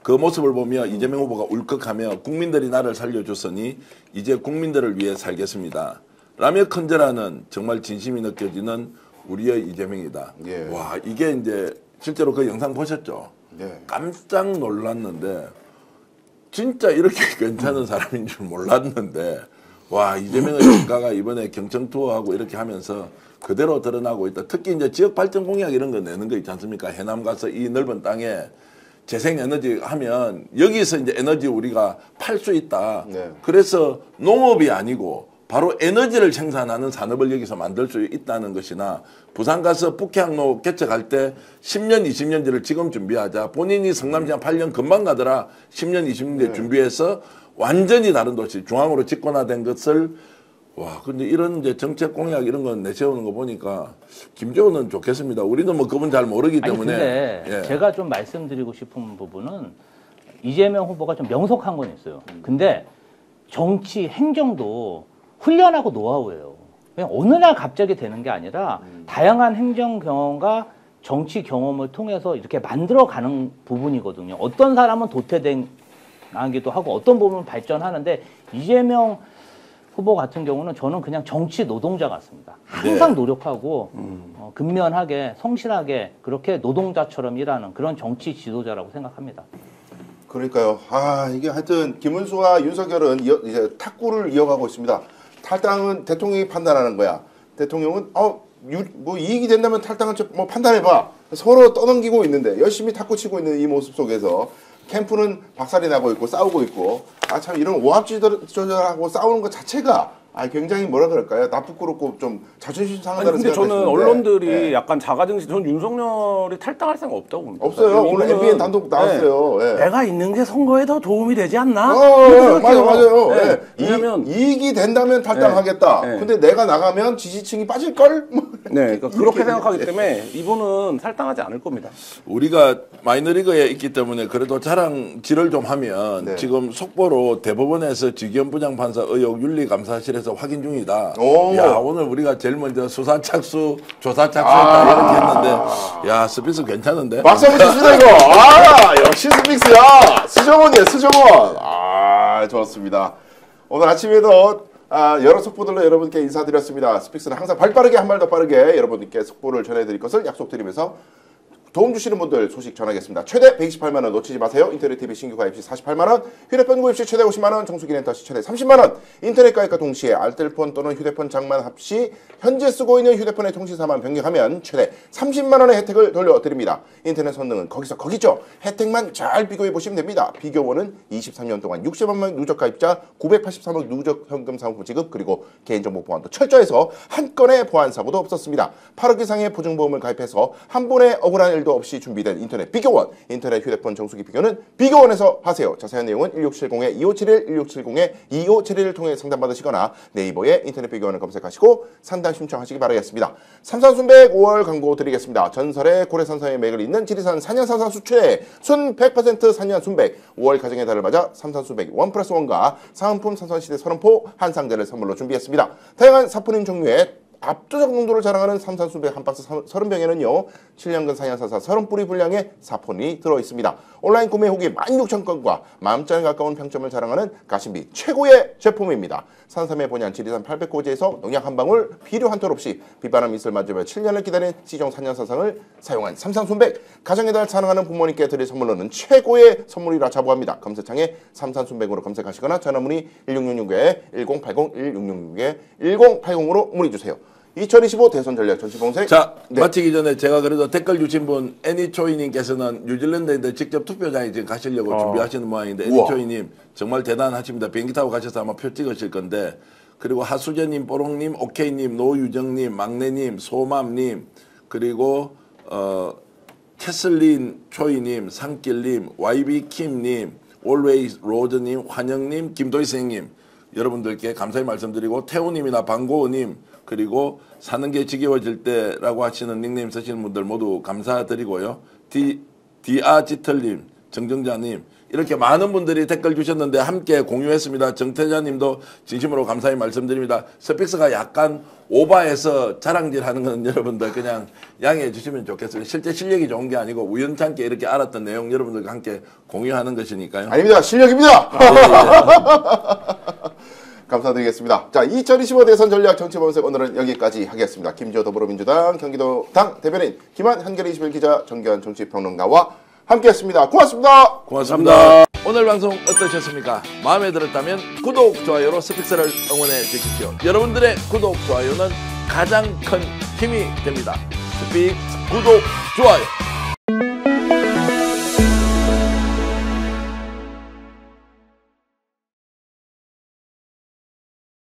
이재명 후보가 울컥하며 국민들이 나를 살려줬으니 이제 국민들을 위해 살겠습니다. 라며 큰절하는 정말 진심이 느껴지는 우리의 이재명이다. 와, 이게 이제 실제로 그 영상 보셨죠? 깜짝 놀랐는데 진짜 이렇게 괜찮은 사람인 줄 몰랐는데 와, 이재명의 성과가 이번에 경청 투어하고 이렇게 하면서 그대로 드러나고 있다. 특히 이제 지역 발전 공약 이런 거 내는 거 있지 않습니까? 해남 가서 이 넓은 땅에 재생에너지 하면 여기서 이제 에너지 우리가 팔 수 있다. 그래서 농업이 아니고 바로 에너지를 생산하는 산업을 여기서 만들 수 있다는 것이나 부산 가서 북해항로 개척할 때 10년, 20년지를 지금 준비하자. 본인이 성남시장 8년 금방 가더라. 10년, 20년 준비해서 완전히 다른 도시 중앙으로 집권화된 것을 와, 근데 이런 이제 정책 공약 이런 건 내세우는 거 보니까 김재원은 좋겠습니다. 우리는 뭐 그분 잘 모르기 때문에. 근데 제가 좀 말씀드리고 싶은 부분은 이재명 후보가 좀 명석한 건 있어요. 근데 정치 행정도 훈련하고 노하우예요. 그냥 어느 날 갑자기 되는 게 아니라 다양한 행정 경험과 정치 경험을 통해서 이렇게 만들어가는 부분이거든요. 어떤 사람은 도태당하기도 하고 어떤 부분은 발전하는데 이재명 후보 같은 경우는 저는 그냥 정치 노동자 같습니다. 항상 노력하고 근면하게 성실하게 그렇게 노동자처럼 일하는 그런 정치 지도자라고 생각합니다. 그러니까요. 이게 하여튼 김문수와 윤석열은 이제 탁구를 이어가고 있습니다. 탈당은 대통령이 판단하는 거야. 대통령은 뭐 이익이 된다면 탈당은 뭐 판단해봐. 서로 떠넘기고 있는데 열심히 탁구 치고 있는 이 모습 속에서 캠프는 박살이 나고 있고 싸우고 있고 참 이런 오합지졸하고 싸우는 것 자체가 굉장히 뭐라 그럴까요? 부끄럽고 좀 자존심 상한다는 근데 생각이 저는 드는데. 언론들이 약간 자가증시, 저는 윤석열이 탈당할 생각 없다고 봅니다. 없어요. 오늘 MBN 단독 나왔어요. 내가 있는 게 선거에 더 도움이 되지 않나? 맞아요. 왜냐면 이익이 된다면 탈당하겠다. 근데 내가 나가면 지지층이 빠질걸? 그러니까 그렇게 생각하기 때문에 이분은 탈당하지 않을 겁니다. 우리가 마이너리그에 있기 때문에 그래도 자랑질을 좀 하면 지금 속보로 대법원에서 지기현 부장판사 의혹 윤리감사실에서 확인 중이다. 야, 오늘 우리가 제일 먼저 조사 착수 했다 이렇게 했는데 야, 스픽스 괜찮은데? 박수 한번 주시다 이거. 역시 스픽스야. 수정원이에요, 수정원. 좋습니다. 오늘 아침에도 여러 속보들로 여러분께 인사드렸습니다. 스픽스는 항상 발빠르게 한 발 더 빠르게 여러분께 속보를 전해드릴 것을 약속드리면서 도움 주시는 분들 소식 전하겠습니다. 최대 128만 원 놓치지 마세요. 인터넷 TV 신규 가입 시 48만 원, 휴대폰 구입 시 최대 50만 원, 정수기 렌터 시 최대 30만 원, 인터넷 가입과 동시에 알뜰폰 또는 휴대폰 장만 합 시 현재 쓰고 있는 휴대폰의 통신사만 변경하면 최대 30만 원의 혜택을 돌려드립니다. 인터넷 선능은 거기서 거기죠. 혜택만 잘 비교해 보시면 됩니다. 비교원은 23년 동안 60만 명 누적 가입자, 983억 누적 현금 상품 지급, 그리고 개인정보 보안도 철저해서 한 건의 보안 사고도 없었습니다. 8억 이상의 보증보험을 가입해서 한 번에 억울한 모바일도 없이 준비된 인터넷 비교원, 인터넷 휴대폰 정수기 비교는 비교원에서 하세요. 자세한 내용은 1670-2571, 1670-2571을 통해 상담받으시거나 네이버에 인터넷 비교원을 검색하시고 상담 신청하시기 바라겠습니다. 삼산순백 5월 광고 드리겠습니다. 전설의 고래산사의 맥을 잇는 지리산 산양산사 수출의 순 100% 산양순백 5월 가정의 달을 맞아 삼산순백 1+1과 사은품 삼산시대 서른포 한 상자를 선물로 준비했습니다. 다양한 사포닌 종류의 압도적 농도를 자랑하는 삼산순백 한 박스 30병에는요 7년근 산양산사 30뿌리 분량의 사포닌이 들어있습니다. 온라인 구매 후기 16,000건과 만점에 가까운 평점을 자랑하는 가심비 최고의 제품입니다. 산삼의 본연 지리산 800고지에서 농약 한 방울 비료 한 톨 없이 비바람 이슬 맞으며 7년을 기다린 시종 산양산상을 사용한 삼산순백 가정의 달 사랑하는 부모님께 드릴 선물로는 최고의 선물이라 자부합니다. 검색창에 삼산순백으로 검색하시거나 전화문의 1666-1080-1666-1080으로 문의주세요. 2025 대선 전략 정치봉색. 자, 네. 마치기 전에 제가 그래도 댓글 주신 분 애니초이님께서는 뉴질랜드인데 직접 투표장에 지금 가시려고 준비하시는 모양인데 애니초이님 정말 대단하십니다. 비행기 타고 가셔서 아마 표 찍으실 건데 그리고 하수재님, 뽀롱님, 오케이님, 노유정님, 막내님, 소맘님 그리고 캐슬린 초이님, 상길님, YB킴님, 올웨이스 로즈님, 환영님, 김도희생님 여러분들께 감사의 말씀드리고 태우님이나 방고우님 그리고 사는 게 지겨워질 때라고 하시는 닉네임 쓰시는 분들 모두 감사드리고요. 디아지털님, 정정자님 이렇게 많은 분들이 댓글 주셨는데 함께 공유했습니다. 정태자님도 진심으로 감사의 말씀드립니다. 스픽스가 약간 오바해서 자랑질하는 건 여러분들 그냥 양해해 주시면 좋겠습니다. 실제 실력이 좋은 게 아니고 우연찮게 이렇게 알았던 내용 여러분들과 함께 공유하는 것이니까요. 아닙니다. 실력입니다. 감사드리겠습니다. 자, 2025 대선 전략 정치본색 오늘은 여기까지 하겠습니다. 김지호 더불어민주당 경기도당 대변인, 김한 한겨레 21 기자, 정기환 정치평론가와 함께했습니다. 고맙습니다. 고맙습니다. 오늘 방송 어떠셨습니까? 마음에 들었다면 구독, 좋아요로 스픽스를 응원해 주십시오. 여러분들의 구독, 좋아요는 가장 큰 힘이 됩니다. 스픽스 구독, 좋아요.